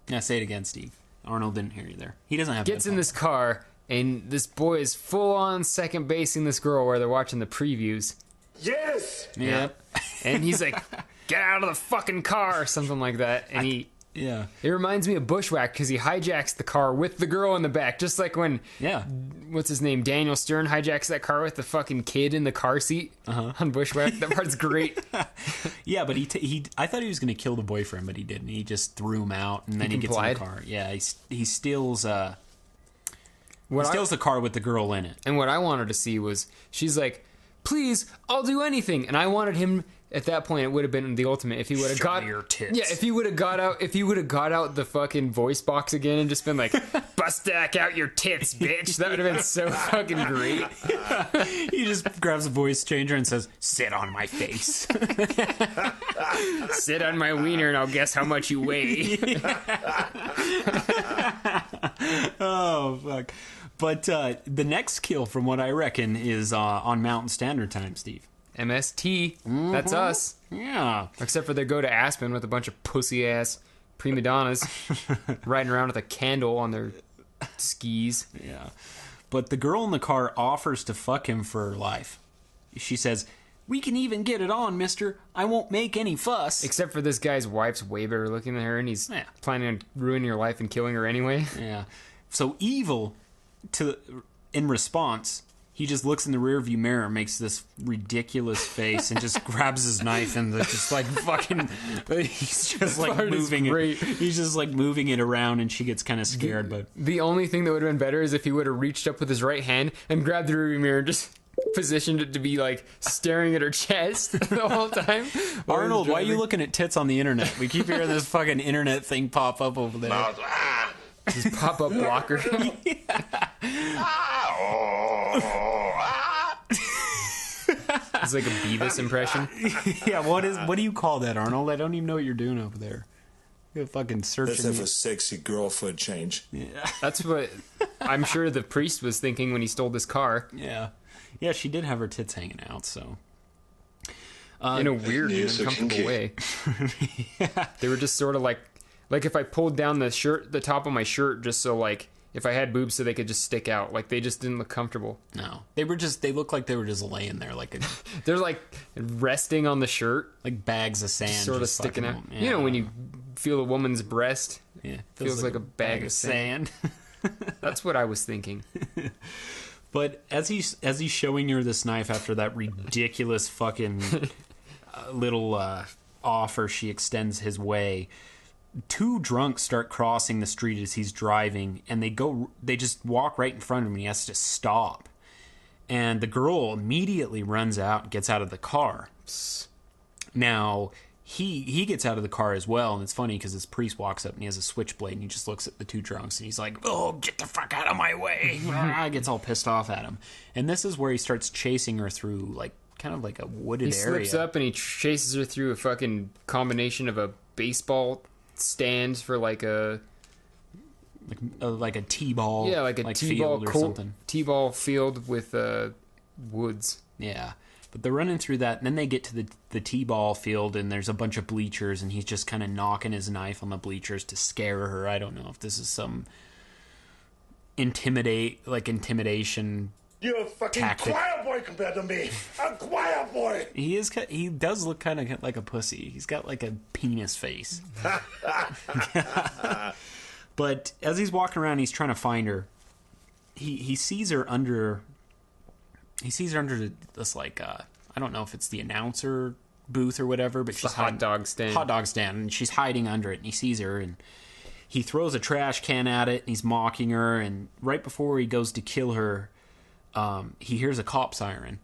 Yeah, say it again, Steve. Arnold didn't hear you there. He doesn't have gets in this car, and this boy is full on second basing this girl while they're watching the previews. Yes! Yep. And he's like, get out of the fucking car, or something like that. And Yeah. It reminds me of Bushwhack because he hijacks the car with the girl in the back, just like when what's his name, Daniel Stern hijacks that car with the fucking kid in the car seat on Bushwhack. That part's great. Yeah, but he I thought he was going to kill the boyfriend, but he didn't. He just threw him out, and then he gets in the car. Yeah, he steals the car with the girl in it. And what I wanted to see was she's like, please, I'll do anything. And I wanted him. At that point, it would have been the ultimate if he would have got your tits. Yeah, if he would have got out the fucking voice box again and just been like, bust out your tits, bitch. That would have been so fucking great. He just grabs a voice changer and says, "Sit on my face." Sit on my wiener, and I'll guess how much you weigh. Oh fuck! But the next kill, from what I reckon, is on Mountain Standard Time, Steve. MST. That's us. Yeah. Except for they go to Aspen with a bunch of pussy-ass prima donnas riding around with a candle on their skis. Yeah. But the girl in the car offers to fuck him for her life. She says, "We can even get it on, mister. I won't make any fuss." Except for this guy's wife's way better looking than her, and he's planning on ruining your life and killing her anyway. Yeah. So Evil, in response, he just looks in the rearview mirror, makes this ridiculous face, and just grabs his knife and just like fucking. He's just like moving it. He's just like moving it around, and she gets kind of scared. But the only thing that would have been better is if he would have reached up with his right hand and grabbed the rearview mirror and just positioned it to be like staring at her chest the whole time. Arnold, why are you looking at tits on the internet? We keep hearing this fucking internet thing pop up over there. This pop-up blocker. It's like a Beavis impression. Yeah, what do you call that, Arnold? I don't even know what you're doing over there. You're fucking searching. Let's have a sexy girl for a change. Yeah. That's what I'm sure the priest was thinking when he stole this car. Yeah. Yeah, she did have her tits hanging out, so. In a weird and uncomfortable way. Yeah. They were just sort of like if I pulled down the top of my shirt just so like if I had boobs so they could just stick out. Like they just didn't look comfortable. No. They looked like they were just laying there like they're like resting on the shirt. Like bags of sand. Sort of sticking out. Yeah. You know when you feel a woman's breast? Yeah. Feels like a bag of sand. That's what I was thinking. But as he's showing her this knife after that ridiculous fucking little offer she extends his way, two drunks start crossing the street as he's driving, and they just walk right in front of him, and he has to stop. And the girl immediately runs out and gets out of the car. Now, he gets out of the car as well, and it's funny because this priest walks up and he has a switchblade, and he just looks at the two drunks, and he's like, "Oh, get the fuck out of my way!" Gets all pissed off at him. And this is where he starts chasing her through, like, kind of like a wooded area. He slips up and he chases her through a fucking combination of a baseball stand for like a t-ball, like a t-ball field or something. T-ball field with woods. Yeah, but they're running through that, and then they get to the t-ball field, and there's a bunch of bleachers, and he's just kind of knocking his knife on the bleachers to scare her. I don't know if this is some intimidation. You're a fucking tactic. choir boy compared to me. A choir boy. He does look kind of like a pussy. He's got like a penis face. But as he's walking around, he's trying to find her. He sees her under. He sees her under this like I don't know if it's the announcer booth or whatever, but she's the hot dog stand, and she's hiding under it. And he sees her, and he throws a trash can at it, and he's mocking her. And right before he goes to kill her, he hears a cop siren,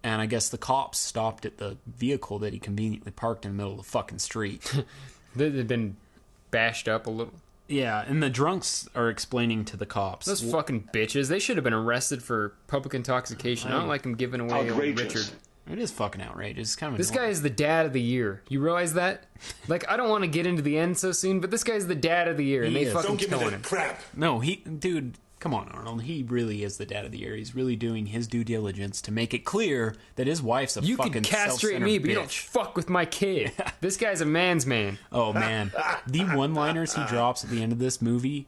and I guess the cops stopped at the vehicle that he conveniently parked in the middle of the fucking street. They've been bashed up a little. Yeah, and the drunks are explaining to the cops. Those fucking bitches. They should have been arrested for public intoxication. I don't like them giving away old Richard. It is fucking outrageous. It's kind of This guy is the dad of the year. You realize that? Like, I don't want to get into the end so soon, but this guy's the dad of the year, and He they is. fucking Don't give me killing that him. crap. No, dude, come on, Arnold. He really is the dad of the year. He's really doing his due diligence to make it clear that his wife's a You fucking can castrate self-centered me, but you don't bitch. fuck with my kid. This guy's a man's man. Oh, man. The one-liners he drops at the end of this movie,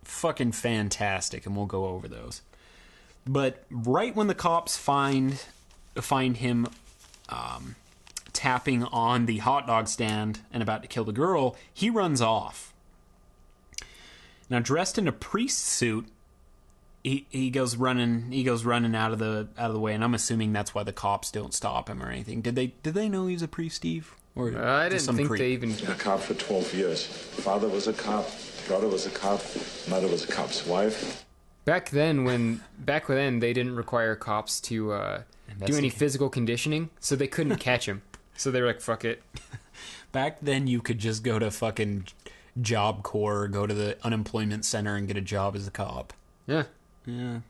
fucking fantastic, and we'll go over those. But right when the cops find him tapping on the hot dog stand and about to kill the girl, he runs off. Now, dressed in a priest suit, he goes running out of the way, and I'm assuming that's why the cops don't stop him or anything. Did they know he was a priest, Steve? Or I just didn't some think creep? they even... A cop for 12 years. Father was a cop. Brother was a cop. Mother was a cop's wife. Back then, they didn't require cops to do any Investigate. physical conditioning, so they couldn't catch him. So they were like, fuck it. Back then, you could just go to fucking Job Corps, go to the unemployment center, and get a job as a cop. Yeah. Yeah.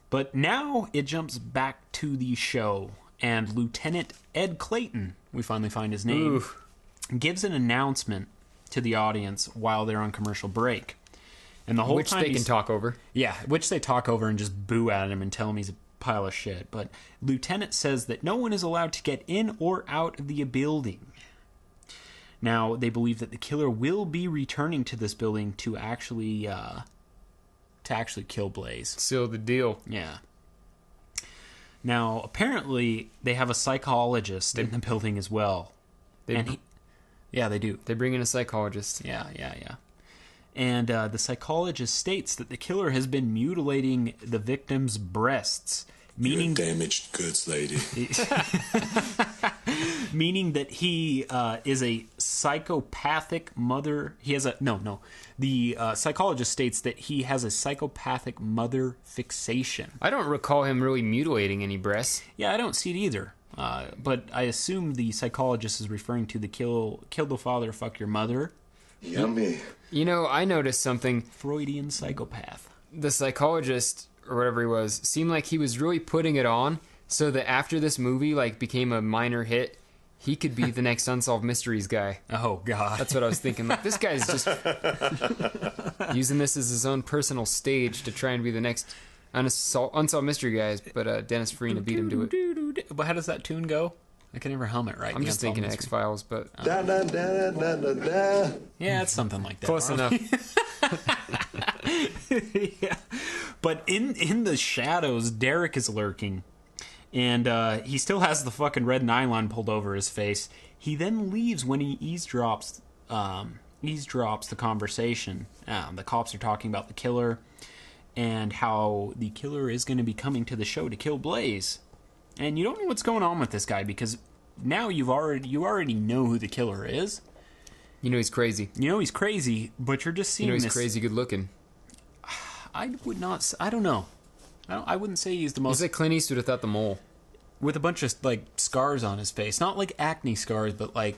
But now it jumps back to the show, and Lieutenant Ed Clayton, we finally find his name, Oof. gives an announcement to the audience while they're on commercial break. And the whole Which time they can talk over. Yeah, which they talk over and just boo at him and tell him he's a pile of shit. But Lieutenant says that no one is allowed to get in or out of the building. Now, they believe that the killer will be returning to this building to actually kill Blaze. Seal the deal. Yeah. Now, apparently, they have a psychologist in the building as well. Yeah, they do. They bring in a psychologist. Yeah. And the psychologist states that the killer has been mutilating the victim's breasts, meaning You're damaged goods, lady. meaning that he is a psychopathic mother. He has a no. The psychologist states that he has a psychopathic mother fixation. I don't recall him really mutilating any breasts. Yeah, I don't see it either. But I assume the psychologist is referring to the kill the father, fuck your mother. Yummy. You know, I noticed something. Freudian psychopath. The psychologist, or whatever he was, seemed like he was really putting it on so that after this movie became a minor hit, he could be the next Unsolved Mysteries guy. Oh, God. That's what I was thinking. Like, this guy's just using this as his own personal stage to try and be the next Unsolved Mystery guys, but Dennis Farina beat him to it. But how does that tune go? I can never hum it right. I'm just thinking X-Files, but... Da, da, da, da, da, da. Yeah, it's something like that. Close enough. Yeah. But in the shadows, Derek is lurking. And he still has the fucking red nylon pulled over his face. He then leaves when he eavesdrops the conversation. The cops are talking about the killer and how the killer is going to be coming to the show to kill Blaze. And you don't know what's going on with this guy because now you already know who the killer is. You know he's crazy. You know he's crazy, but you're just seeing You know he's this. crazy good looking. I don't know. I wouldn't say he's the most... He's like Clint Eastwood without the mole. With a bunch of, scars on his face. Not like acne scars, but, I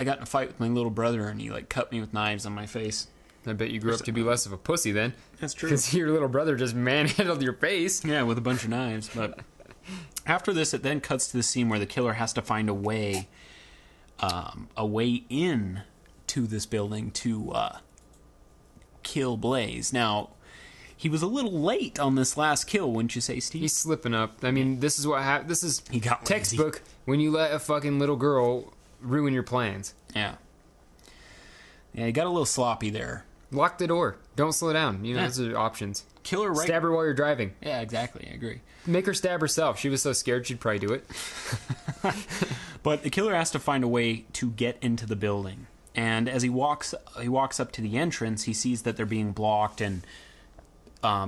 got in a fight with my little brother, and he, cut me with knives on my face. I bet you grew up to be less of a pussy then. That's true. Because your little brother just manhandled your face. Yeah, with a bunch of knives. But after this, it then cuts to the scene where the killer has to find a way in to this building to kill Blaze. Now, he was a little late on this last kill, wouldn't you say, Steve? He's slipping up. I mean, this is what happened. This is He got lazy. textbook when you let a fucking little girl ruin your plans. Yeah. Yeah, he got a little sloppy there. Lock the door. Don't slow down. You know, Yeah. those are options. Kill her right... Stab her while you're driving. Yeah, exactly. I agree. Make her stab herself. She was so scared she'd probably do it. But the killer has to find a way to get into the building. And as he walks up to the entrance, he sees that they're being blocked, and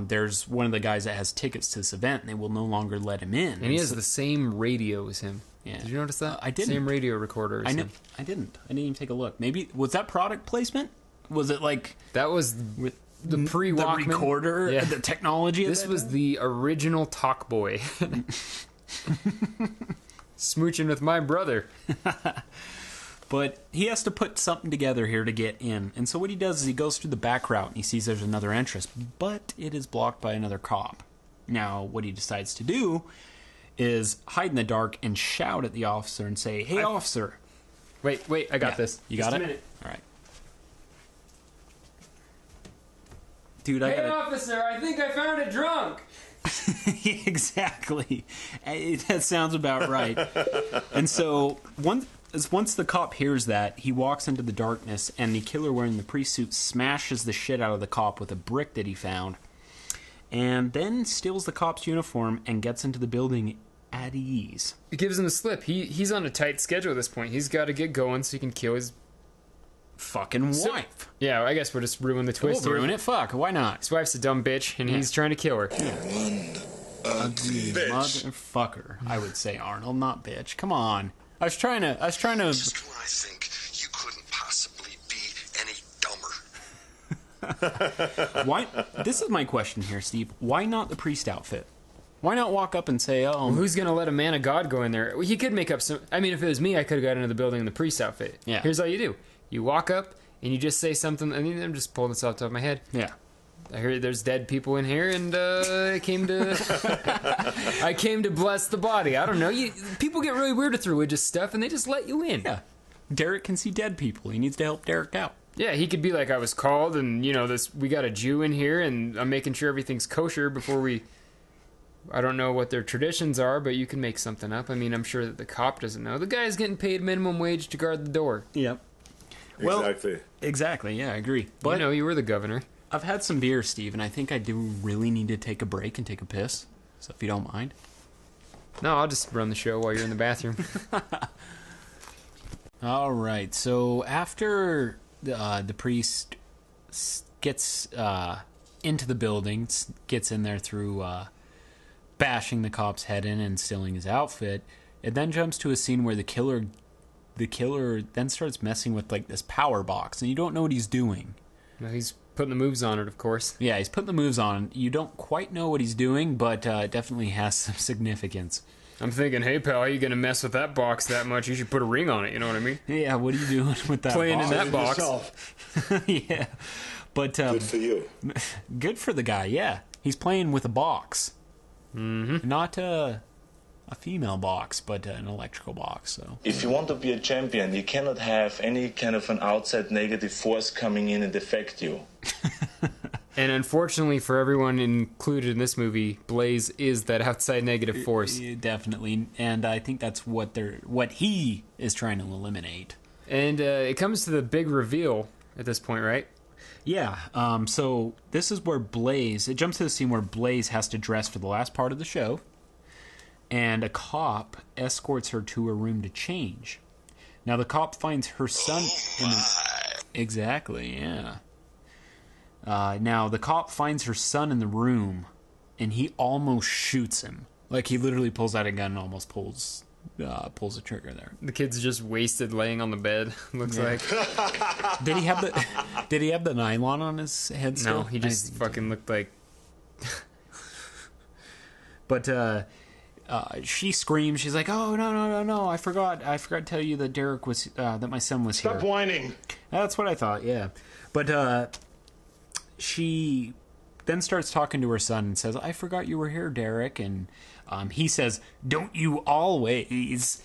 there's one of the guys that has tickets to this event, and they will no longer let him in. And he has the same radio as him. Yeah. Did you notice that? I didn't. Same radio recorder as him. I didn't even take a look. Maybe, was that product placement? Was it That was with the pre-Walkman. the recorder, Yeah. the technology of This that was time? the original Talk Boy. Smooching with my brother. But he has to put something together here to get in. And so what he does is he goes through the back route and he sees there's another entrance, but it is blocked by another cop. Now, what he decides to do is hide in the dark and shout at the officer and say, "Hey, officer." Wait, I got this. You Just got a it? minute. All right. Dude, Hey, officer, I think I found a drunk. Exactly. That sounds about right. And so once the cop hears that, he walks into the darkness, and the killer wearing the priest suit smashes the shit out of the cop with a brick that he found, and then steals the cop's uniform and gets into the building at ease. It gives him the slip. He's on a tight schedule at this point. He's got to get going so he can kill his fucking wife. Yeah, I guess we'll just ruin the twist. We'll ruin it. Fuck, why not? His wife's a dumb bitch, and he's trying to kill her. Ugly motherfucker. I would say Arnold, not bitch. Come on. I was trying to. Just when I think you couldn't possibly be any dumber. Why? This is my question here, Steve. Why not the priest outfit? Why not walk up and say, "Oh, well, who's gonna let a man of God go in there?" Well, he could make up some. I mean, if it was me, I could have got into the building in the priest outfit. Yeah. Here's all you do: you walk up and you just say something. I mean, I'm just pulling this off the top of my head. Yeah. I hear there's dead people in here, and I came to bless the body. I don't know. People get really weird with religious stuff, and they just let you in. Yeah. Derek can see dead people. He needs to help Derek out. Yeah, he could be like, I was called, and we got a Jew in here, and I'm making sure everything's kosher before we. I don't know what their traditions are, but you can make something up. I mean, I'm sure that the cop doesn't know. The guy's getting paid minimum wage to guard the door. Yep. Well, exactly. Yeah, I agree. But you were the governor. I've had some beer, Steve, and I think I do really need to take a break and take a piss. So if you don't mind. No, I'll just run the show while you're in the bathroom. All right. So after the priest gets into the building, gets in there through bashing the cop's head in and stealing his outfit, it then jumps to a scene where the killer then starts messing with like this power box, and you don't know what he's doing. No, he's putting the moves on it, of course. Yeah, he's putting the moves on. You don't quite know what he's doing, but it definitely has some significance. I'm thinking, hey, pal, are you going to mess with that box that much? You should put a ring on it, you know what I mean? Yeah, what are you doing with that Playing box? in that box. Yeah. But, good for you. Good for the guy, yeah. He's playing with a box. Mm-hmm. Not a female box, but an electrical box. So if you want to be a champion, you cannot have any kind of an outside negative force coming in and affect you. And unfortunately for everyone included in this movie, Blaze is that outside negative force. Definitely, and I think that's what he is trying to eliminate. And it comes to the big reveal at this point, right? Yeah, so this is where it jumps to the scene where Blaze has to dress for the last part of the show, and a cop escorts her to her room to change. Now the cop finds her son in the... Exactly, yeah. Now the cop finds her son in the room, and he almost shoots him. Like, he literally pulls out a gun and almost pulls the trigger there. The kid's just wasted laying on the bed, looks like. Did he have the nylon on his head still? No, he just fucking looked like... But she screams. She's like, "Oh, no! I forgot to tell you that Derek was that my son was here." Stop whining. That's what I thought. Yeah, but she then starts talking to her son and says, "I forgot you were here, Derek." And he says, "Don't you always?"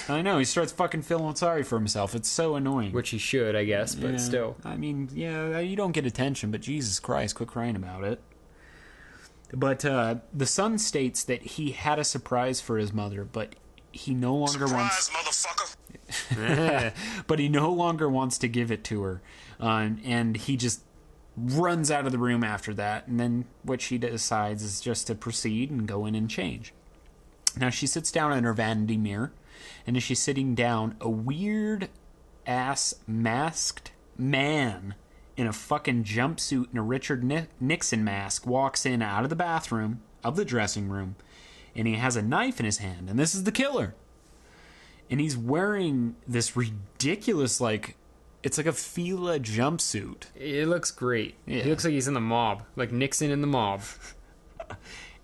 I know, he starts fucking feeling sorry for himself. It's so annoying. Which he should, I guess, but still. I mean, yeah, you don't get attention, but Jesus Christ, quit crying about it. But the son states that he had a surprise for his mother, but he no longer wants... motherfucker! But he no longer wants to give it to her. And he just runs out of the room after that. And then what she decides is just to proceed and go in and change. Now she sits down in her vanity mirror, and as she's sitting down, a weird-ass masked man in a fucking jumpsuit and a Richard Nixon mask walks in out of the bathroom of the dressing room, and he has a knife in his hand, and this is the killer. And he's wearing this ridiculous, it's like a Fila jumpsuit. It looks great. Yeah. He looks like he's in the mob, like Nixon in the mob.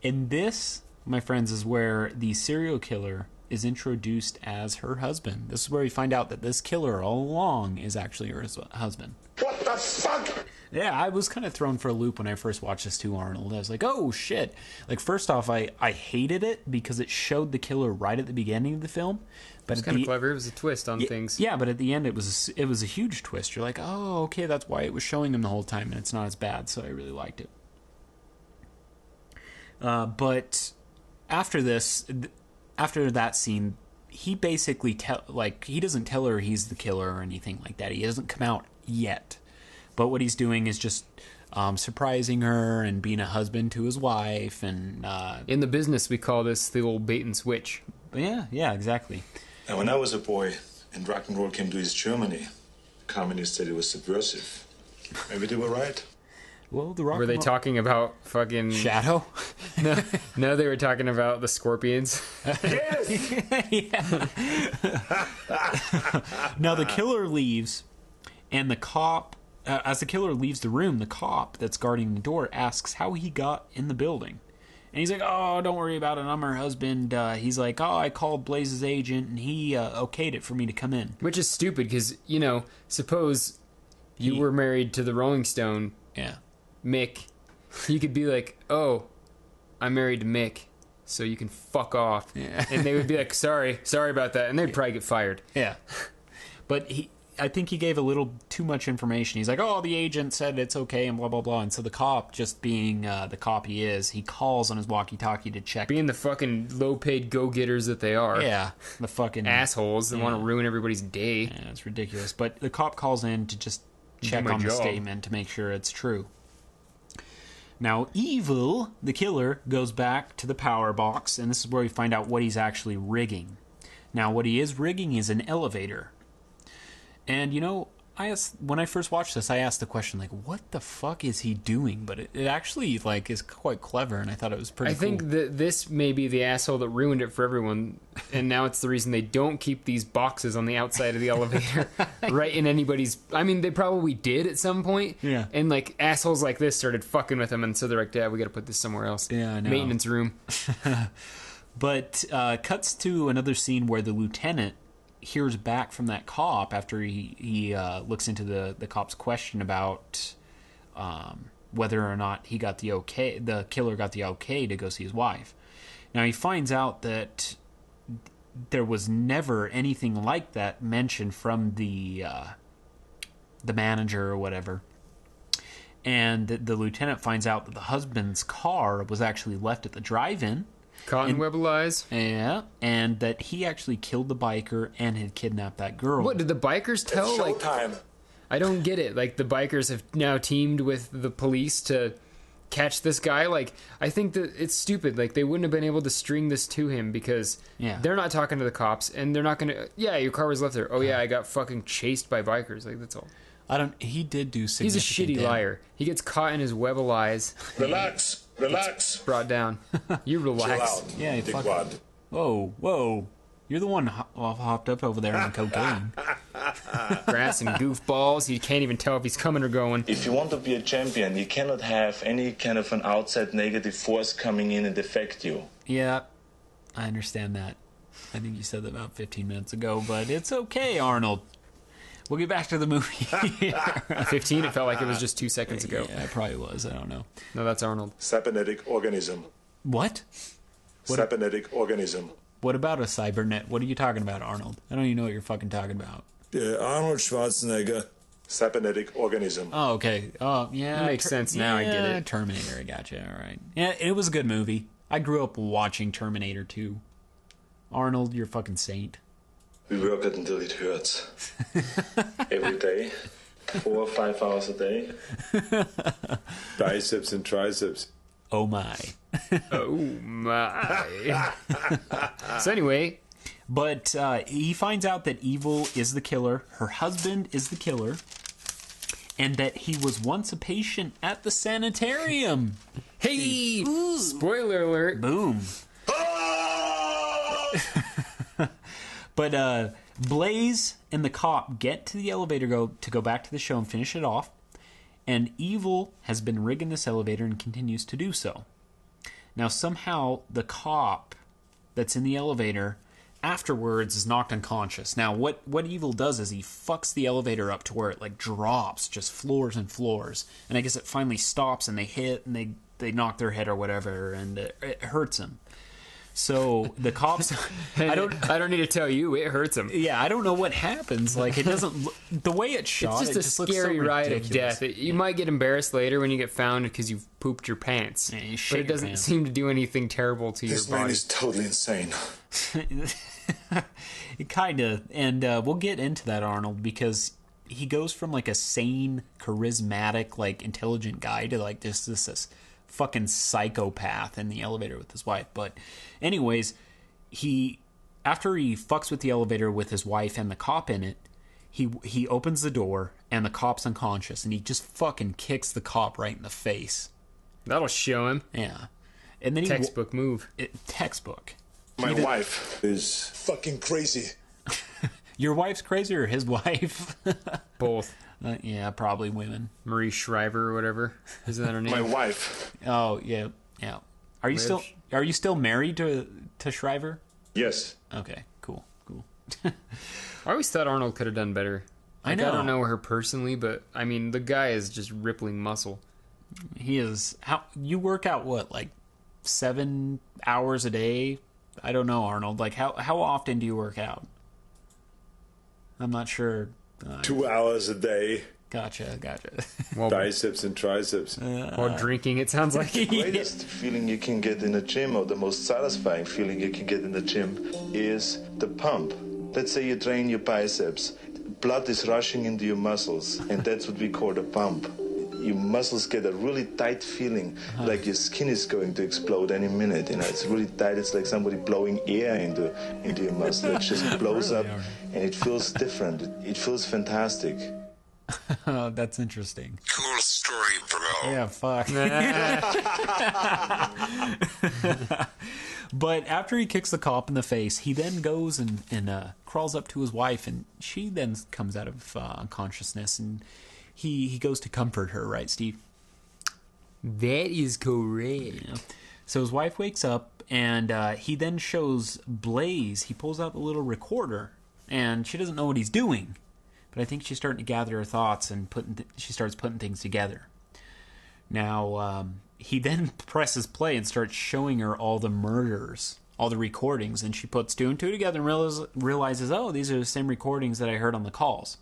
And this, my friends, is where the serial killer is introduced as her husband. This is where we find out that this killer all along is actually her husband. What the fuck? Yeah, I was kind of thrown for a loop when I first watched this too, Arnold. I was like, oh, shit. Like, first off, I hated it because it showed the killer right at the beginning of the film. But It's kind of clever. It was a twist on things. Yeah, but at the end, it was a huge twist. You're like, oh, okay, that's why it was showing him the whole time, and it's not as bad, so I really liked it. But after this, after that scene, he basically he doesn't tell her he's the killer or anything like that. He doesn't come out yet. But what he's doing is just surprising her and being a husband to his wife. And in the business, we call this the old bait and switch. Yeah, exactly. Now, when I was a boy and rock and roll came to East Germany, communists said it was subversive. Maybe they were right. Well, the rock Were they talking about fucking Shadow? No, they were talking about the Scorpions. Now the killer leaves, and the cop, as the killer leaves the room, the cop that's guarding the door asks how he got in the building. And he's like, oh, don't worry about it, I'm her husband. He's like, oh, I called Blaze's agent, and he okayed it for me to come in. Which is stupid, because, suppose you were married to the Rolling Stone, Mick. You could be like, oh, I'm married to Mick, so you can fuck off. Yeah. And they would be like, sorry about that, and they'd probably get fired. Yeah. But I think he gave a little too much information. He's like, oh, the agent said it's okay and blah, blah, blah. And so the cop, just being the cop he is, he calls on his walkie-talkie to check. Being the fucking low-paid go-getters that they are. Yeah, the fucking... assholes that want to ruin everybody's day. Yeah, it's ridiculous. But the cop calls in to just check on the statement to make sure it's true. Now, Evil, the killer, goes back to the power box, and this is where we find out what he's actually rigging. Now, what he is rigging is an elevator. And, when I first watched this, I asked the question, like, what the fuck is he doing? But it actually, is quite clever, and I thought it was pretty cool. I think that this may be the asshole that ruined it for everyone, and now it's the reason they don't keep these boxes on the outside of the elevator right in anybody's... I mean, they probably did at some point, yeah. And, assholes like this started fucking with them, and so they're like, yeah, we gotta put this somewhere else. Yeah, I know. Maintenance room. But cuts to another scene where the lieutenant hears back from that cop after he looks into the cop's question about whether or not he got the killer got the okay to go see his wife. Now he finds out that there was never anything like that mentioned from the manager or whatever. And the lieutenant finds out that the husband's car was actually left at the drive-in. Cottonweb lies. Yeah, and that he actually killed the biker and had kidnapped that girl. What, did the bikers tell? It's showtime. I don't get it. The bikers have now teamed with the police to catch this guy. I think that it's stupid. They wouldn't have been able to string this to him because they're not talking to the cops, and they're not going to... Yeah, your car was left there. Oh, yeah, I got fucking chased by bikers. That's all. He did do significant He's a shitty liar. He gets caught in his web of lies. Relax. Brought down. You relax. Chill out. Yeah, Dickwad. Whoa. You're the one hopped up over there on cocaine. Grass and goofballs. You can't even tell if he's coming or going. If you want to be a champion, you cannot have any kind of an outside negative force coming in and affect you. Yeah, I understand that. I think you said that about 15 minutes ago, but it's okay, Arnold. We'll get back to the movie. 15? It felt like it was just 2 seconds ago. Yeah, it probably was. I don't know. No, that's Arnold. Cybernetic organism. What? Cybernetic organism. What about a cybernet? What are you talking about, Arnold? I don't even know what you're fucking talking about. Arnold Schwarzenegger. Cybernetic organism. Oh, okay. Oh, yeah. That makes sense now. I get it. Terminator. I gotcha. All right. Yeah, it was a good movie. I grew up watching Terminator 2. Arnold, you're a fucking saint. We work it until it hurts. Every day. 4 or 5 hours a day. Biceps and triceps. Oh my. Oh my. So anyway. But he finds out that Evil is the killer, her husband is the killer, and that he was once a patient at the sanitarium. Hey! Ooh. Spoiler alert. Boom. But Blaze and the cop get to the elevator to go back to the show and finish it off. And Evil has been rigging this elevator and continues to do so. Now, somehow, the cop that's in the elevator afterwards is knocked unconscious. Now, what Evil does is he fucks the elevator up to where it like drops just floors and floors, and I guess it finally stops and they hit and they knock their head or whatever, and it hurts him. So the cops, I don't need to tell you, it hurts him. yeah, I don't know what happens. Like it doesn't the way it's shot. It's just a looks so scary ride of ridiculous. death. You might get embarrassed later when you get found because you've pooped your pants. Yeah, you but shit it your doesn't pants. seem to do anything terrible to This your man body. is totally insane. It kind of, and we'll get into that, Arnold, because he goes from like a sane, charismatic, like intelligent guy to like just this fucking psychopath in the elevator with his wife. But anyways, after he fucks with the elevator with his wife and the cop in it, he opens the door and the cop's unconscious, and he just fucking kicks the cop right in the face. That'll show him. Yeah, and then Textbook move. textbook. My wife is fucking crazy. Your wife's crazy or his wife? Both. Yeah, probably women. Marie Shriver or whatever. Isn't that her name? My wife. Oh yeah. Are you Liv? still married to Shriver? Yes. Okay, cool. I always thought Arnold could have done better. I Like, know. I don't know her personally, but I mean, the guy is just rippling muscle. He is. How you work out? What, like 7 hours a day? I don't know, Arnold. Like how often do you work out? I'm not sure. 2 hours a day. Gotcha. Well, Biceps and triceps. while drinking, it sounds like. Greatest feeling you can get in a gym, or the most satisfying feeling you can get in the gym, is the pump. Let's say you train your biceps. Blood is rushing into your muscles, and that's what we call the pump. Your muscles get a really tight feeling, like your skin is going to explode any minute. You know, it's really tight. It's like somebody blowing air into your muscle. It just blows up, and it feels different. It feels fantastic. Oh, that's interesting. Cool story, bro. Yeah, fuck. But after he kicks the cop in the face, he then goes and crawls up to his wife, and she then comes out of unconsciousness, and he goes to comfort her, right, Steve? That is correct. Yeah. So his wife wakes up, and he then shows Blaze. He pulls out the little recorder, and she doesn't know what he's doing. But I think she's starting to gather her thoughts, and she starts putting things together. Now, he then presses play and starts showing her all the murders, all the recordings, and she puts two and two together and realizes, oh, these are the same recordings that I heard on the calls.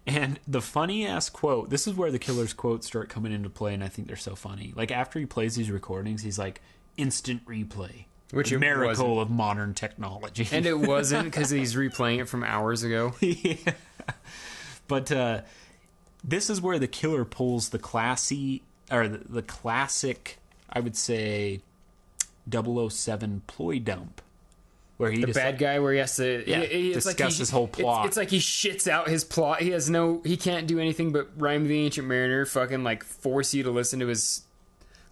And the funny-ass quote, this is where the killer's quotes start coming into play, and I think they're so funny. Like, after he plays these recordings, he's like, instant replay. Which a it miracle wasn't. of modern technology. And it wasn't, because he's replaying it from hours ago. Yeah. But this is where the killer pulls the classic, I would say, 007 ploy dump. Where he The bad guy where he has to it's discuss his whole plot. It's like he shits out his plot. He can't do anything but rhyme the Ancient Mariner, fucking like force you to listen to his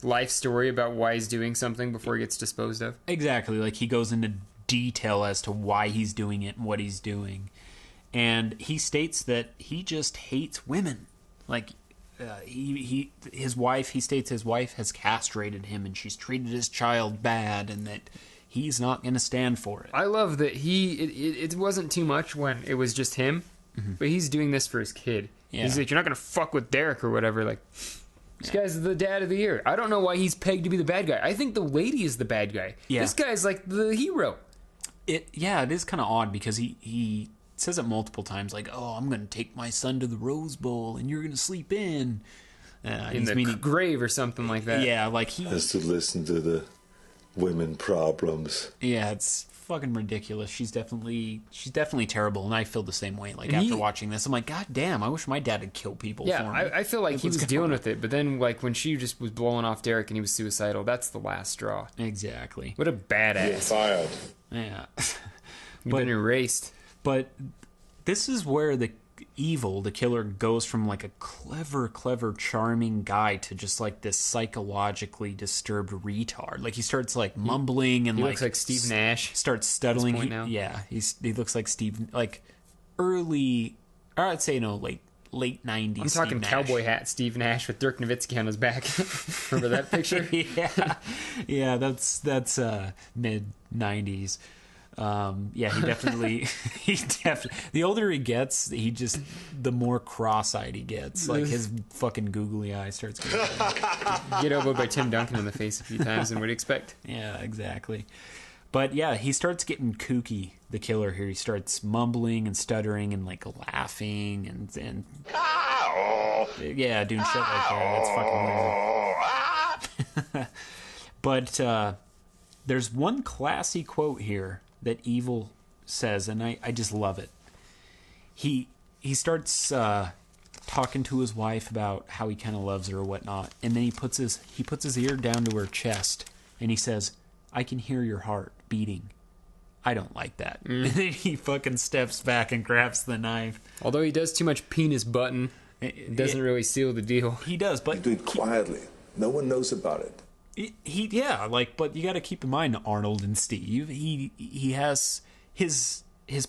life story about why he's doing something before he gets disposed of. Exactly. Like he goes into detail as to why he's doing it and what he's doing. And he states that he just hates women. Like he states his wife has castrated him and she's treated his child bad, and that he's not going to stand for it. I love that it wasn't too much when it was just him, but he's doing this for his kid. Yeah. He's like, you're not going to fuck with Derek or whatever. Like, this guy's the dad of the year. I don't know why he's pegged to be the bad guy. I think the lady is the bad guy. Yeah. This guy's like the hero. It is kind of odd because he says it multiple times, like, oh, I'm going to take my son to the Rose Bowl and you're going to sleep in the grave or something like that. Yeah, like he Has to listen to the women problems. Yeah, it's fucking ridiculous. She's definitely terrible, and I feel the same way. Like, after watching this, I'm like, God damn, I wish my dad would kill people Yeah, for me. I feel like he was dealing with it, but then like when she just was blowing off Derek and he was suicidal, that's the last straw. Exactly. What a badass. You're fired. Yeah. You've been erased. But this is where the killer goes from like a clever, charming guy to just like this psychologically disturbed retard. Like he starts like mumbling and He like looks like Steve Nash. starts stuttering. At this point now. Yeah, he looks like Steve, like early, or I'd say late 90s. I'm talking cowboy hat Steve Nash with Dirk Nowitzki on his back. Remember that picture? Yeah, that's mid 90s. Yeah, the older he gets, the more cross-eyed he gets. Like, his fucking googly eye starts getting Get elbowed by Tim Duncan in the face a few times, and what do you expect? Yeah, exactly. But yeah, he starts getting kooky, the killer here. He starts mumbling and stuttering and like laughing and yeah, doing shit like that. It's fucking weird. But there's one classy quote here that Evil says, and I just love it. He starts talking to his wife about how he kind of loves her or whatnot, and then he puts his ear down to her chest, and he says, "I can hear your heart beating. I don't like that." And then he fucking steps back and grabs the knife. Although he does too much penis button, it doesn't really seal the deal. He does, but do it quietly. No one knows about it. But you got to keep in mind, Arnold and Steve. He has his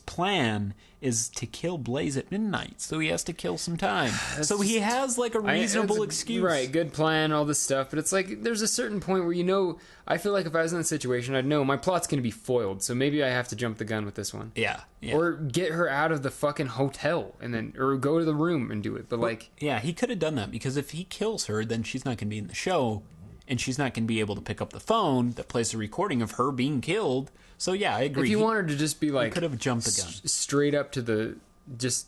plan is to kill Blaze at midnight, so he has to kill some time. So he has like a reasonable excuse, right? Good plan, all this stuff, but it's like there's a certain point where I feel like if I was in that situation, I'd know my plot's going to be foiled, so maybe I have to jump the gun with this one. Yeah. Or get her out of the fucking hotel or go to the room and do it. But he could have done that, because if he kills her, then she's not going to be in the show. And she's not going to be able to pick up the phone that plays a recording of her being killed. So yeah, I agree. If you wanted to just be like, he could have jumped the gun straight up to just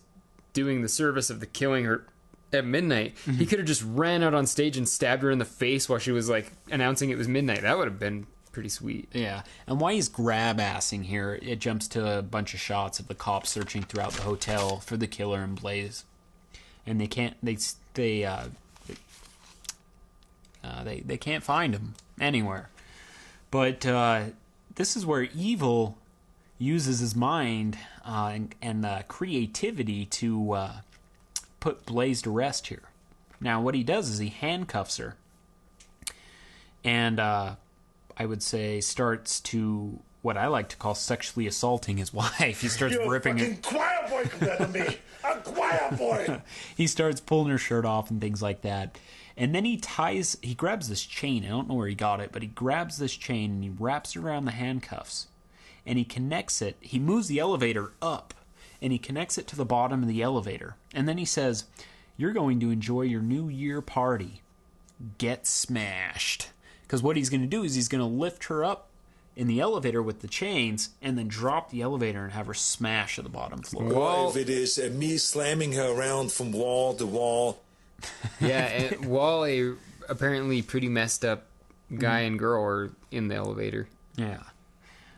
doing the service of the killing her at midnight. Mm-hmm. He could have just ran out on stage and stabbed her in the face while she was like announcing it was midnight. That would have been pretty sweet. Yeah, and while he's grab-assing here, it jumps to a bunch of shots of the cops searching throughout the hotel for the killer and Blaze, and they can't find him anywhere. But this is where Evil uses his mind and creativity to put Blaze to rest here. Now, what he does is he handcuffs her, and I would say starts to, what I like to call, sexually assaulting his wife. He starts ripping her. You're a fucking choir boy compared to me. A choir boy. He starts pulling her shirt off and things like that. And then he grabs this chain. I don't know where he got it, but he grabs this chain and he wraps it around the handcuffs. And he connects it. He moves the elevator up and he connects it to the bottom of the elevator. And then he says, "You're going to enjoy your New Year party. Get smashed." Because what he's going to do is he's going to lift her up in the elevator with the chains and then drop the elevator and have her smash at the bottom floor. Well, if it is me slamming her around from wall to wall. Yeah, and while a apparently pretty messed up guy and girl are in the elevator. Yeah.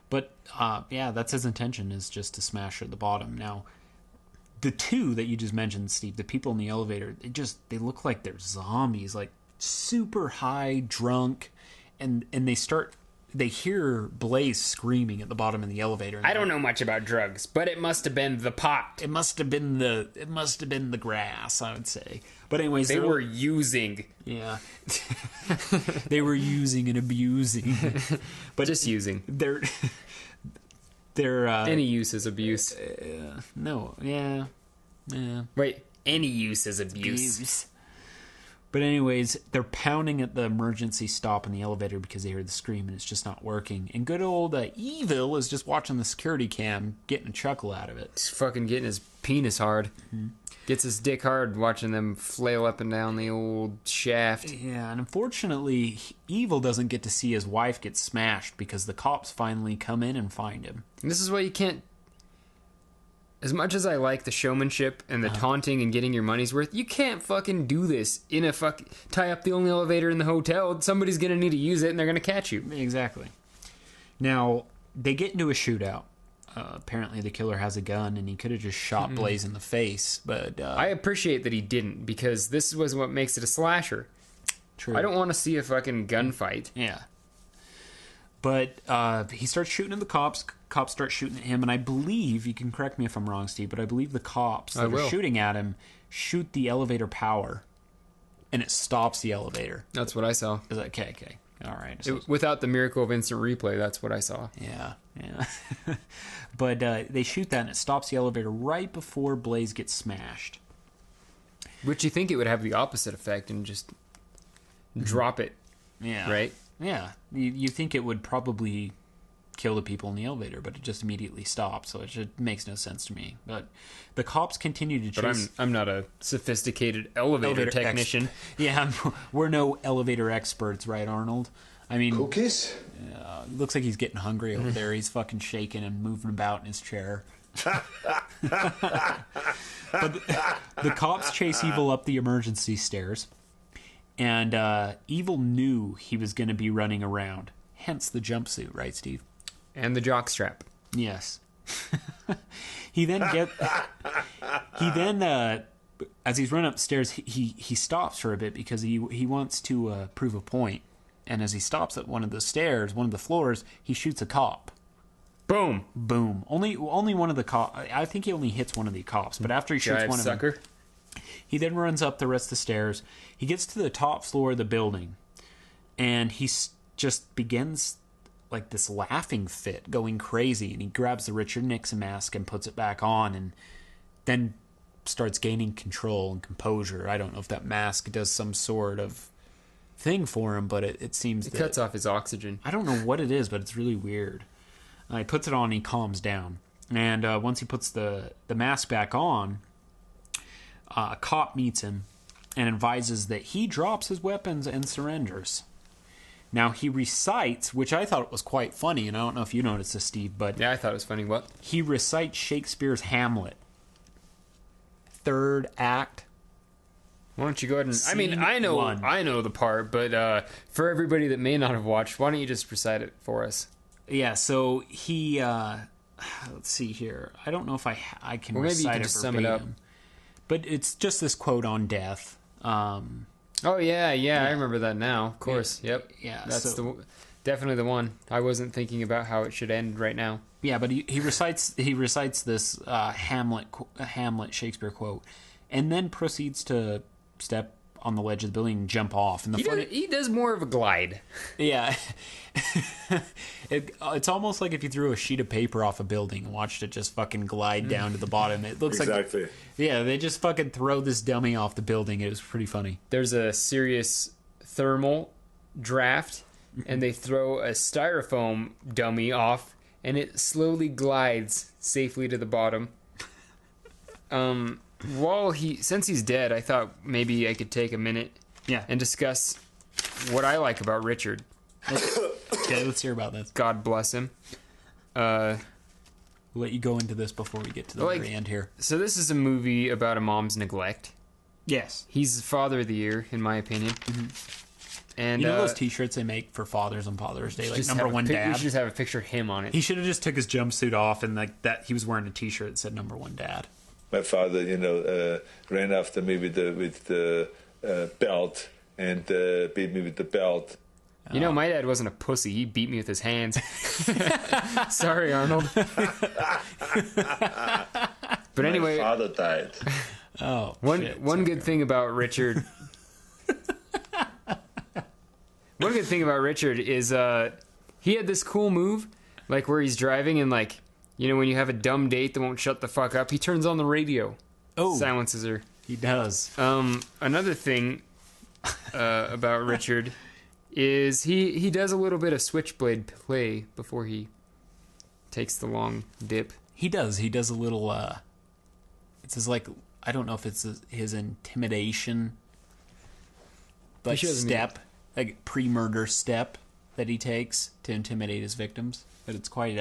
But, that's his intention, is just to smash her at the bottom. Now, the two that you just mentioned, Steve, the people in the elevator, they look like they're zombies, like super high, drunk, and they hear Blaze screaming at the bottom of the elevator. I don't know much about drugs, but it must have been the pot. It must have been the grass, I would say. But anyways, they were using. Yeah. They were using and abusing. But just using. They're any use is abuse. No, yeah. Wait, any use is abuse. But anyways, they're pounding at the emergency stop in the elevator because they hear the scream and it's just not working. And good old Evil is just watching the security cam, getting a chuckle out of it. He's fucking getting his penis hard. Mm-hmm. Gets his dick hard watching them flail up and down the old shaft. Yeah, and unfortunately, Evil doesn't get to see his wife get smashed because the cops finally come in and find him. And this is why you can't... As much as I like the showmanship and the taunting and getting your money's worth, you can't fucking do this in a tie up the only elevator in the hotel. Somebody's going to need to use it and they're going to catch you. Exactly. Now, they get into a shootout. Apparently the killer has a gun and he could have just shot Blaze in the face, but... I appreciate that he didn't, because this was what makes it a slasher. True. I don't want to see a fucking gunfight. Yeah. But he starts shooting at the cops. Cops start shooting at him, and I believe, you can correct me if I'm wrong, Steve, but I believe the cops that are shooting at him shoot the elevator power, and it stops the elevator. That's what I saw. Is that okay? All right. Without the miracle of instant replay, that's what I saw. Yeah. But they shoot that, and it stops the elevator right before Blaze gets smashed. Which you think it would have the opposite effect and just drop it. Yeah. Right? Yeah. You think it would probably kill the people in the elevator, but it just immediately stops, so it just makes no sense to me. But the cops continue to chase... But I'm not a sophisticated elevator technician. Yeah, we're no elevator experts, right, Arnold? I mean... Cookies? Looks like he's getting hungry over there. He's fucking shaking and moving about in his chair. But the cops chase Evil up the emergency stairs, and Evil knew he was going to be running around. Hence the jumpsuit, right, Steve? And the jockstrap. Yes. He then as he's running upstairs, he stops for a bit because he wants to prove a point. And as he stops at one of the stairs, one of the floors, he shoots a cop. Boom. Boom. Only one of the cops. I think he only hits one of the cops. But after he shoots one of them, he then runs up the rest of the stairs. He gets to the top floor of the building, and he just begins like this laughing fit, going crazy. And he grabs the Richard Nixon mask and puts it back on, and then starts gaining control and composure. I don't know if that mask does some sort of thing for him, but it seems it cuts off his oxygen. I don't know what it is, but it's really weird. He puts it on and he calms down. And once he puts the mask back on, a cop meets him and advises that he drops his weapons and surrenders. Now he recites, which I thought was quite funny, and I don't know if you noticed this, Steve, but... Yeah, I thought it was funny. What? He recites Shakespeare's Hamlet. Third act. Why don't you go ahead and... I mean, I know the part, but for everybody that may not have watched, why don't you just recite it for us? Yeah, so he... let's see here. I don't know if I can maybe recite you can it just verbatim. sum it up. But it's just this quote on death. Oh, yeah, I remember that now. Of course, yep. Yeah, that's definitely the one. I wasn't thinking about how it should end right now. Yeah, but he recites this Hamlet Shakespeare quote, and then proceeds to step on the ledge of the building and jump off. And he does more of a glide. Yeah. It's almost like if you threw a sheet of paper off a building and watched it just fucking glide down to the bottom. It looks exactly. like... Yeah, they just fucking throw this dummy off the building. It was pretty funny. There's a serious thermal draft, and they throw a styrofoam dummy off, and it slowly glides safely to the bottom. Since he's dead, I thought maybe I could take a minute and discuss what I like about Richard. Okay, let's hear about this. God bless him. We'll let you go into this before we get to the very end here. So this is a movie about a mom's neglect. Yes. He's Father of the Year, in my opinion. Mm-hmm. And you know those T-shirts they make for fathers on Father's Day, like number one dad. We should just have a picture of him on it. He should have just took his jumpsuit off and like that. He was wearing a T-shirt that said number one dad. My father, ran after me with the belt and beat me with the belt. You know, my dad wasn't a pussy. He beat me with his hands. Sorry, Arnold. But anyway, my father died. One good thing about Richard. One good thing about Richard is he had this cool move, like where he's driving and like, you know, when you have a dumb date that won't shut the fuck up, he turns on the radio. Oh, silences her. He does. Another thing about Richard is he does a little bit of switchblade play before he takes the long dip. He does. He does a little. It's his like, I don't know if it's his intimidation, like step, like pre-murder step that he takes to intimidate his victims. But it's quite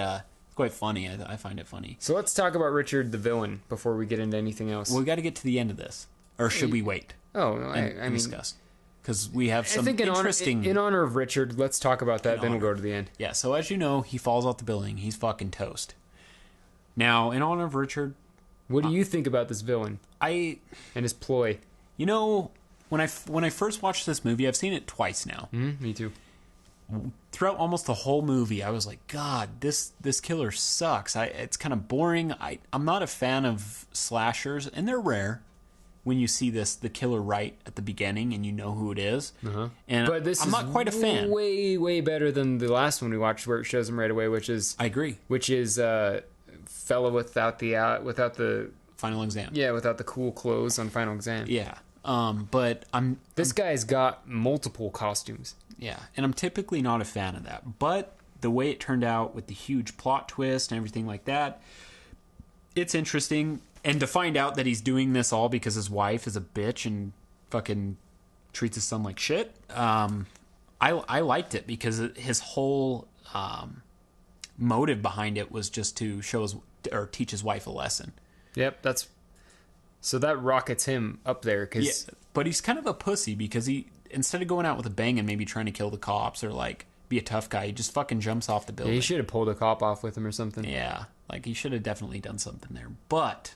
funny. I find it funny. So let's talk about Richard the villain before we get into anything else. Well, we got to get to the end of this, or should we wait? Oh, I mean, discuss. Because we have some interesting... In honor of Richard, let's talk about that, then we'll go to the end. Yeah, so as you know, he falls off the building. He's fucking toast. Now, in honor of Richard... What do you think about this villain? And his ploy? You know, when I first watched this movie, I've seen it twice now. Mm-hmm, me too. Throughout almost the whole movie, I was like, God, this killer sucks. It's kind of boring. I'm not a fan of slashers, and they're rare. When you see the killer right at the beginning and you know who it is. Uh-huh. And but this I'm not quite a fan. Way, way better than the last one we watched where it shows him right away, which is... I agree. Which is fella without the... Final exam. Yeah, without the cool clothes on final exam. Yeah. But This guy's got multiple costumes. Yeah, and I'm typically not a fan of that. But the way it turned out with the huge plot twist and everything like that, it's interesting. And to find out that he's doing this all because his wife is a bitch and fucking treats his son like shit, I liked it because his whole motive behind it was just to teach his wife a lesson. Yep, so that rockets him up there. But he's kind of a pussy because he, instead of going out with a bang and maybe trying to kill the cops or like be a tough guy, he just fucking jumps off the building. Yeah, he should have pulled a cop off with him or something. Yeah, like he should have definitely done something there. But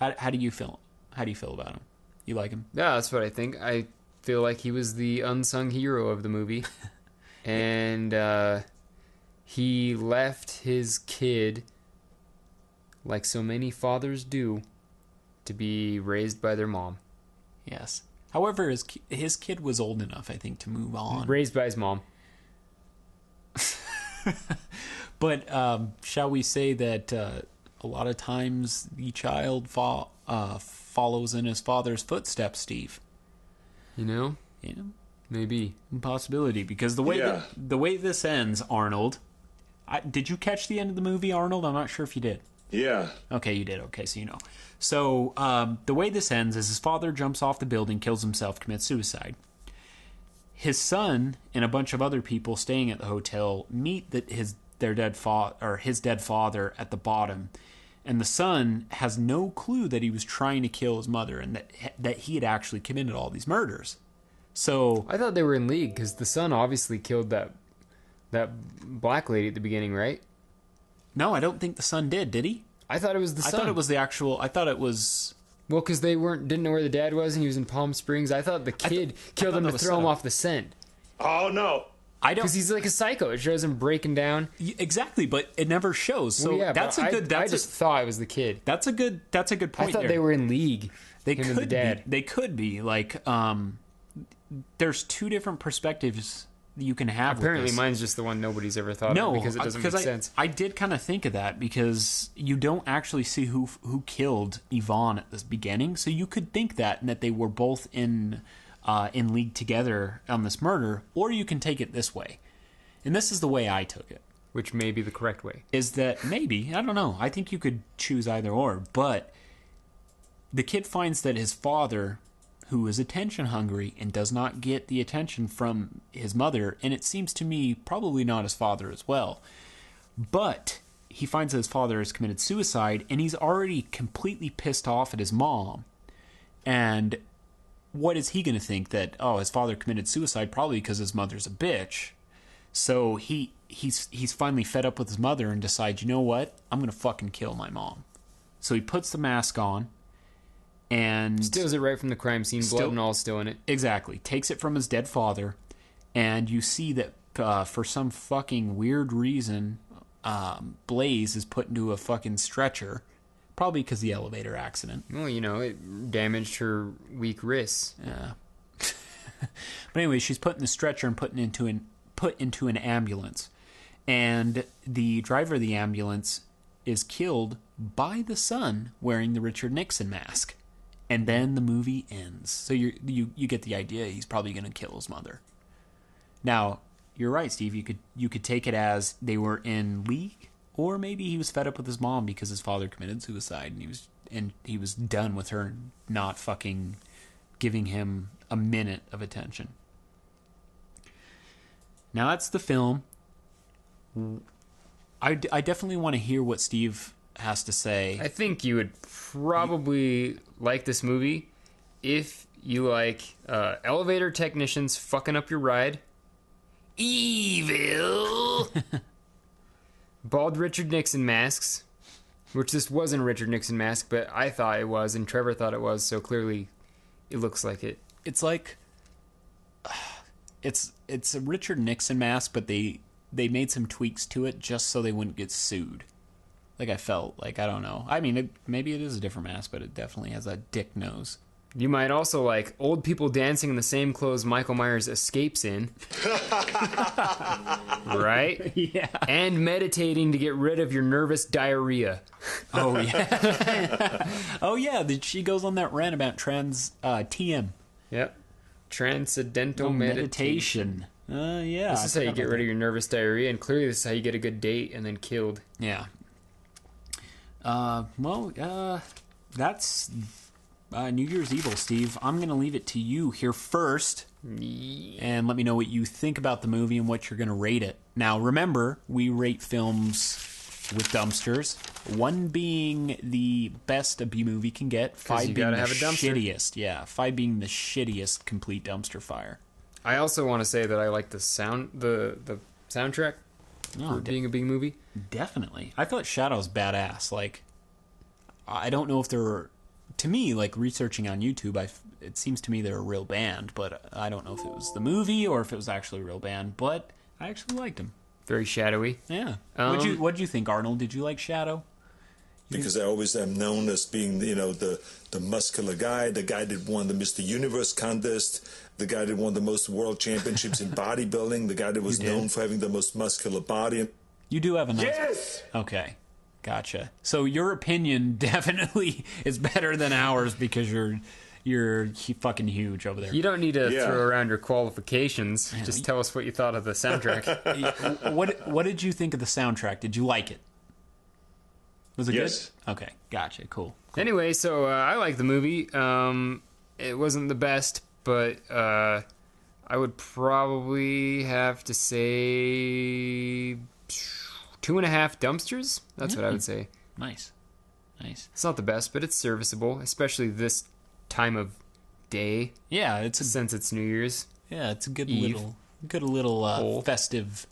how do you feel? How do you feel about him? You like him? Yeah, that's what I think. I feel like he was the unsung hero of the movie. And he left his kid, like so many fathers do, to be raised by their mom. Yes. However, his kid was old enough, I think, to move on. Raised by his mom. But shall we say that a lot of times the child follows in his father's footsteps, Steve? You know? Yeah. Maybe. Possibility. Because the way this ends, Arnold... did you catch the end of the movie, Arnold? I'm not sure if you did. Yeah. Okay, you did. Okay, so you know. So the way this ends is his father jumps off the building, kills himself, commits suicide. His son and a bunch of other people staying at the hotel meet his dead father at the bottom, and the son has no clue that he was trying to kill his mother and that he had actually committed all these murders. So I thought they were in league because the son obviously killed that black lady at the beginning, right? No, I don't think the son did he? I thought it was the son. I thought it was... Well, because they didn't know where the dad was and he was in Palm Springs. I thought the kid killed him to throw him off the scent. Oh, no. I don't... Because he's like a psycho. It shows him breaking down. Exactly, but it never shows. So yeah, that's a good... I just thought it was the kid. That's a good point. I thought they were in league. They could be. They could be. Like, there's two different perspectives you can have. Apparently, mine's just the one nobody's ever thought of because it doesn't make sense. I did kind of think of that because you don't actually see who killed Yvonne at the beginning, so you could think that and that they were both in league together on this murder, or you can take it this way, and this is the way I took it, which may be the correct way. Is that maybe, I don't know. I think you could choose either or, but the kid finds that his father, who is attention hungry and does not get the attention from his mother, and it seems to me probably not his father as well, but he finds that his father has committed suicide and he's already completely pissed off at his mom. And what is he going to think? That, oh, his father committed suicide probably because his mother's a bitch. So he's finally fed up with his mother and decides, you know what, I'm going to fucking kill my mom. So he puts the mask on and steals it right from the crime scene, blood and all still in it. Exactly. Takes it from his dead father, and you see that for some fucking weird reason, Blaze is put into a fucking stretcher, probably because of the elevator accident. Well, you know, it damaged her weak wrists. Yeah. But anyway, she's put in the stretcher and put into an ambulance, and the driver of the ambulance is killed by the son wearing the Richard Nixon mask. And then the movie ends. So you get the idea. He's probably going to kill his mother. Now, you're right, Steve. You could take it as they were in league, or maybe he was fed up with his mom because his father committed suicide, and he was done with her not fucking giving him a minute of attention. Now that's the film. I definitely want to hear what Steve has to say. I think you would probably like this movie if you like elevator technicians fucking up your ride, evil, bald Richard Nixon masks, which this wasn't a Richard Nixon mask, but I thought it was, and Trevor thought it was, so clearly it looks like it. It's like it's a Richard Nixon mask, but they made some tweaks to it just so they wouldn't get sued. Like, I felt like, I don't know. I mean, maybe it is a different mask, but it definitely has a dick nose. You might also like old people dancing in the same clothes Michael Myers escapes in. Right? Yeah. And meditating to get rid of your nervous diarrhea. Oh, yeah. Oh, yeah. She goes on that rant about TM. Yep. Transcendental meditation. Yeah. This is how you get rid of your nervous diarrhea, and clearly this is how you get a good date and then killed. Yeah. That's New Year's Evil, Steve. I'm going to leave it to you here first. And let me know what you think about the movie and what you're going to rate it. Now, remember, we rate films with dumpsters. 1 being the best a B-movie can get. 5 being the shittiest. Yeah, 5 being the shittiest complete dumpster fire. I also want to say that I like the soundtrack for being a big movie. Definitely. I thought Shadow's badass. Like, I don't know if they're... To me, like, researching on YouTube, it seems to me they're a real band, but I don't know if it was the movie or if it was actually a real band, but I actually liked them. Very shadowy. Yeah. What'd you think, Arnold? Did you like Shadow? Because I always am known as being, the muscular guy, the guy that won the Mr. Universe contest, the guy that won the most world championships in bodybuilding, the guy that was known for having the most muscular body. You do have a nice... Yes! Okay. Gotcha. So your opinion definitely is better than ours because you're fucking huge over there. You don't need to throw around your qualifications. Just tell us what you thought of the soundtrack. What did you think of the soundtrack? Did you like it? Was it good? Okay. Gotcha. Cool. Anyway, so I like the movie. It wasn't the best, but I would probably have to say 2.5 dumpsters. That's what I would say. Nice. It's not the best, but it's serviceable, especially this time of day. Yeah, since it's New Year's. Yeah, it's a good little festive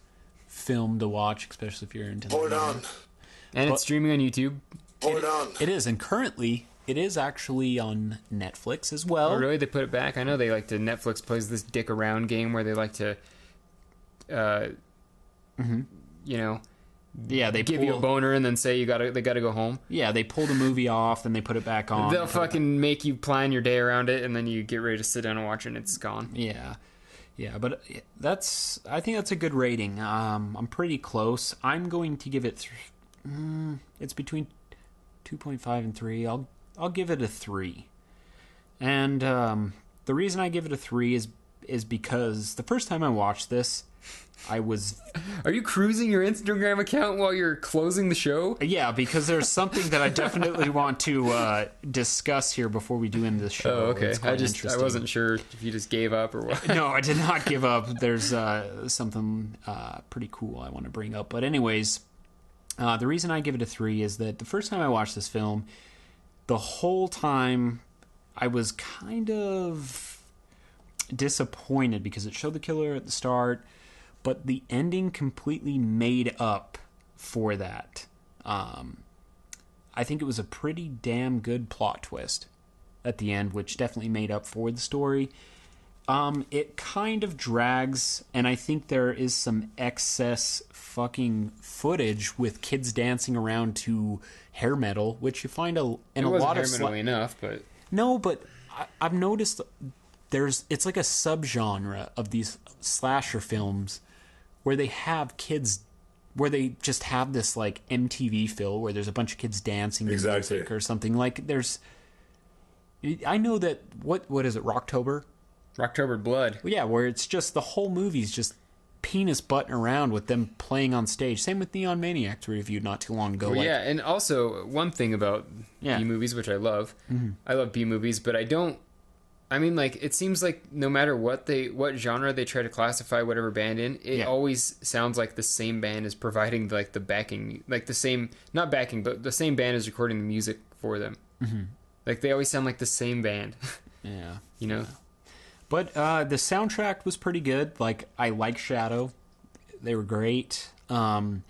film to watch, especially if you're into. Hold on. And it's streaming on YouTube. Hold on. It is, and currently it is actually on Netflix as well. Oh, really? They put it back? I know they like to. Netflix plays this dick around game where they like to, Yeah, they give you a boner and then say they gotta go home. Yeah, they pull the movie off, then they put it back on. They'll fucking make you plan your day around it, and then you get ready to sit down and watch it, and it's gone. Yeah, but I think that's a good rating. I'm pretty close. I'm going to give it. It's between 2.5 and 3. I'll give it a 3. And the reason I give it a 3 is because the first time I watched this, I was... Are you cruising your Instagram account while you're closing the show? Yeah, because there's something that I definitely want to discuss here before we do end the show. Oh, okay. I wasn't sure if you just gave up or what. No, I did not give up. There's something pretty cool I want to bring up. But anyways, the reason I give it a 3 is that the first time I watched this film, the whole time I was kind of disappointed because it showed the killer at the start, but the ending completely made up for that. I think it was a pretty damn good plot twist at the end, which definitely made up for the story. It kind of drags, and I think there is some excess fucking footage with kids dancing around to hair metal, which you find in a lot of... It wasn't hair metal enough, but... No, but I've noticed it's like a subgenre of these slasher films where they have kids, where they just have this like MTV feel where there's a bunch of kids dancing to music or something. Like I know that what is it, Rocktober? Rocktober Blood. Well, yeah, where it's just the whole movie's just penis butting around with them playing on stage. Same with Neon Maniacs we reviewed not too long ago. Well, yeah, and also one thing about B movies, which I love, I love B movies, but I don't. I mean, like, it seems like no matter what genre they try to classify whatever band in, it always sounds like the same band is providing like the backing, like the same, not backing, but the same band is recording the music for them. Mm-hmm. Like they always sound like the same band. Yeah, you know. Yeah. But the soundtrack was pretty good. Like, I like Shadow. They were great. The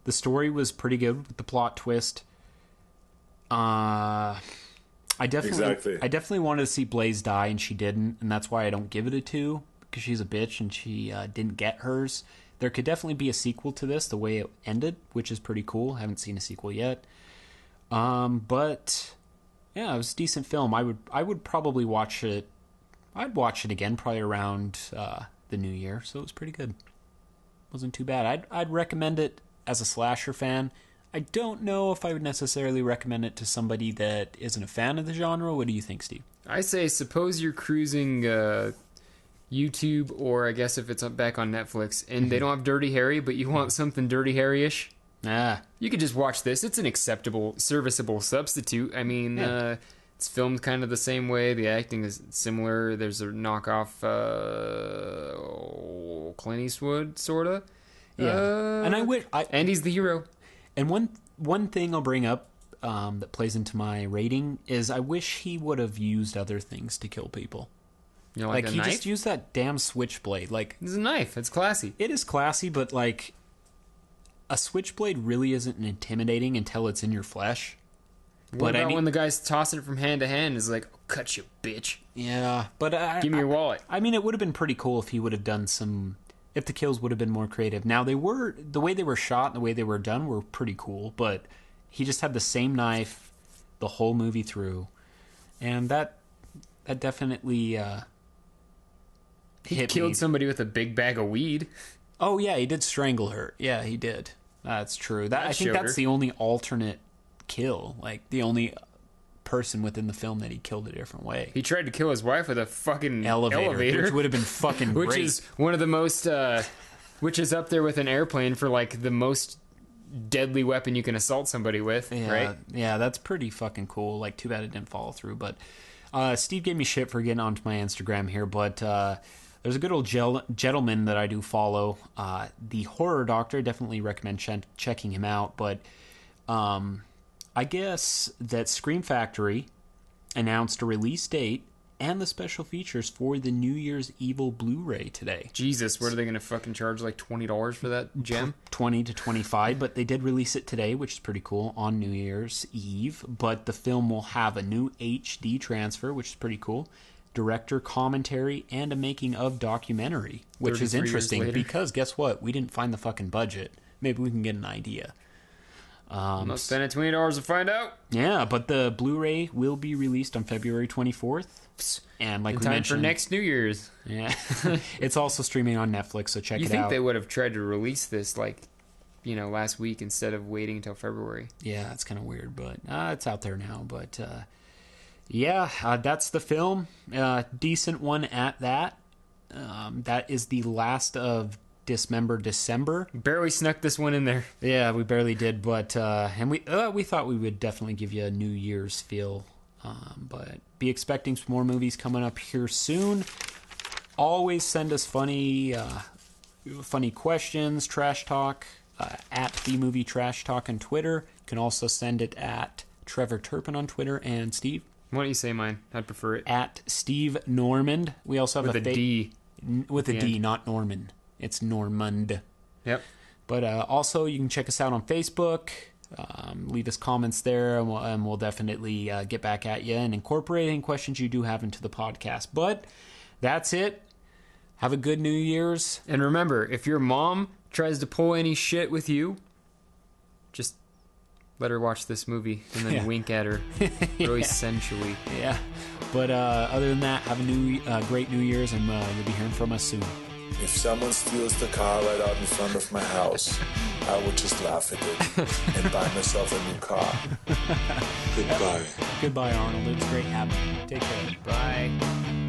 story was pretty good with the plot twist. I definitely wanted to see Blaze die, and she didn't, and that's why I don't give it a 2, because she's a bitch and she didn't get hers. There could definitely be a sequel to this, the way it ended, which is pretty cool. I haven't seen a sequel yet. But yeah, it was a decent film. I would probably watch it. I'd watch it again probably around the new year, so it was pretty good. Wasn't too bad. I'd recommend it as a slasher fan. I don't know if I would necessarily recommend it to somebody that isn't a fan of the genre. What do you think, Steve? I say suppose you're cruising YouTube, or I guess if it's back on Netflix, and they don't have Dirty Harry, but you want something Dirty Harry-ish, you could just watch this. It's an acceptable, serviceable substitute. I mean, it's filmed kind of the same way. The acting is similar. There's a knockoff Clint Eastwood, sort of. Yeah. And and he's the hero. And one thing I'll bring up that plays into my rating is I wish he would have used other things to kill people. You know, like a he knife? just used that damn switchblade. Like, it's a knife. It's classy. It is classy, but like a switchblade really isn't intimidating until it's in your flesh. What about when the guy's tossing it from hand to hand? Is like, I'll cut you, bitch. Yeah, but give me your wallet. I mean, it would have been pretty cool if he would have done some. If the kills would have been more creative. Now the way they were shot and the way they were done were pretty cool, but he just had the same knife the whole movie through, and that definitely he killed somebody with a big bag of weed. Oh yeah, he did strangle her. Yeah, he did. That's true. I think that's the only alternate kill, like the only person within the film that he killed a different way. He tried to kill his wife with a fucking elevator. Which would have been fucking great. Which is one of the most, which is up there with an airplane for like the most deadly weapon you can assault somebody with, right? Yeah, that's pretty fucking cool. Like, too bad it didn't follow through. But Steve gave me shit for getting onto my Instagram here, but there's a good old gentleman that I do follow, the Horror Doctor. Definitely recommend checking him out, but I guess that Scream Factory announced a release date and the special features for the New Year's Evil Blu-ray today. Jesus, what are they going to fucking charge, like $20 for that gem? 20 to 25, but they did release it today, which is pretty cool, on New Year's Eve. But the film will have a new HD transfer, which is pretty cool, director commentary, and a making of documentary, which is interesting because guess what? We didn't find the fucking budget. Maybe we can get an idea. I'll spend it $20 to find out. Yeah, but the Blu-ray will be released on February 24th. And like we mentioned, for next New Year's. Yeah. It's also streaming on Netflix, so check it out. You think they would have tried to release this last week instead of waiting until February? Yeah, that's kind of weird, but it's out there now. But that's the film. Decent one at that. That is the last of Dismember December. Barely snuck this one in there. Yeah, we barely did, but and we thought we would definitely give you a New Year's feel. But be expecting some more movies coming up here soon. Always send us funny questions, trash talk at the movie Trash Talk on Twitter. You can also send it at Trevor Turpin on Twitter. And Steve, why don't you say mine? I'd prefer it at Steve Normand. We also have with a D with a D, not Norman. It's Normand. Yep. But also, you can check us out on Facebook. Leave us comments there, and we'll definitely get back at you and incorporate any questions you do have into the podcast. But that's it. Have a good New Year's. And remember, if your mom tries to pull any shit with you, just let her watch this movie and then wink at her really sensually. Yeah. But other than that, have a great New Year's, and you'll be hearing from us soon. If someone steals the car right out in front of my house, I would just laugh at it and buy myself a new car. Goodbye. Goodbye, Arnold. It was great having you. Take care. Bye.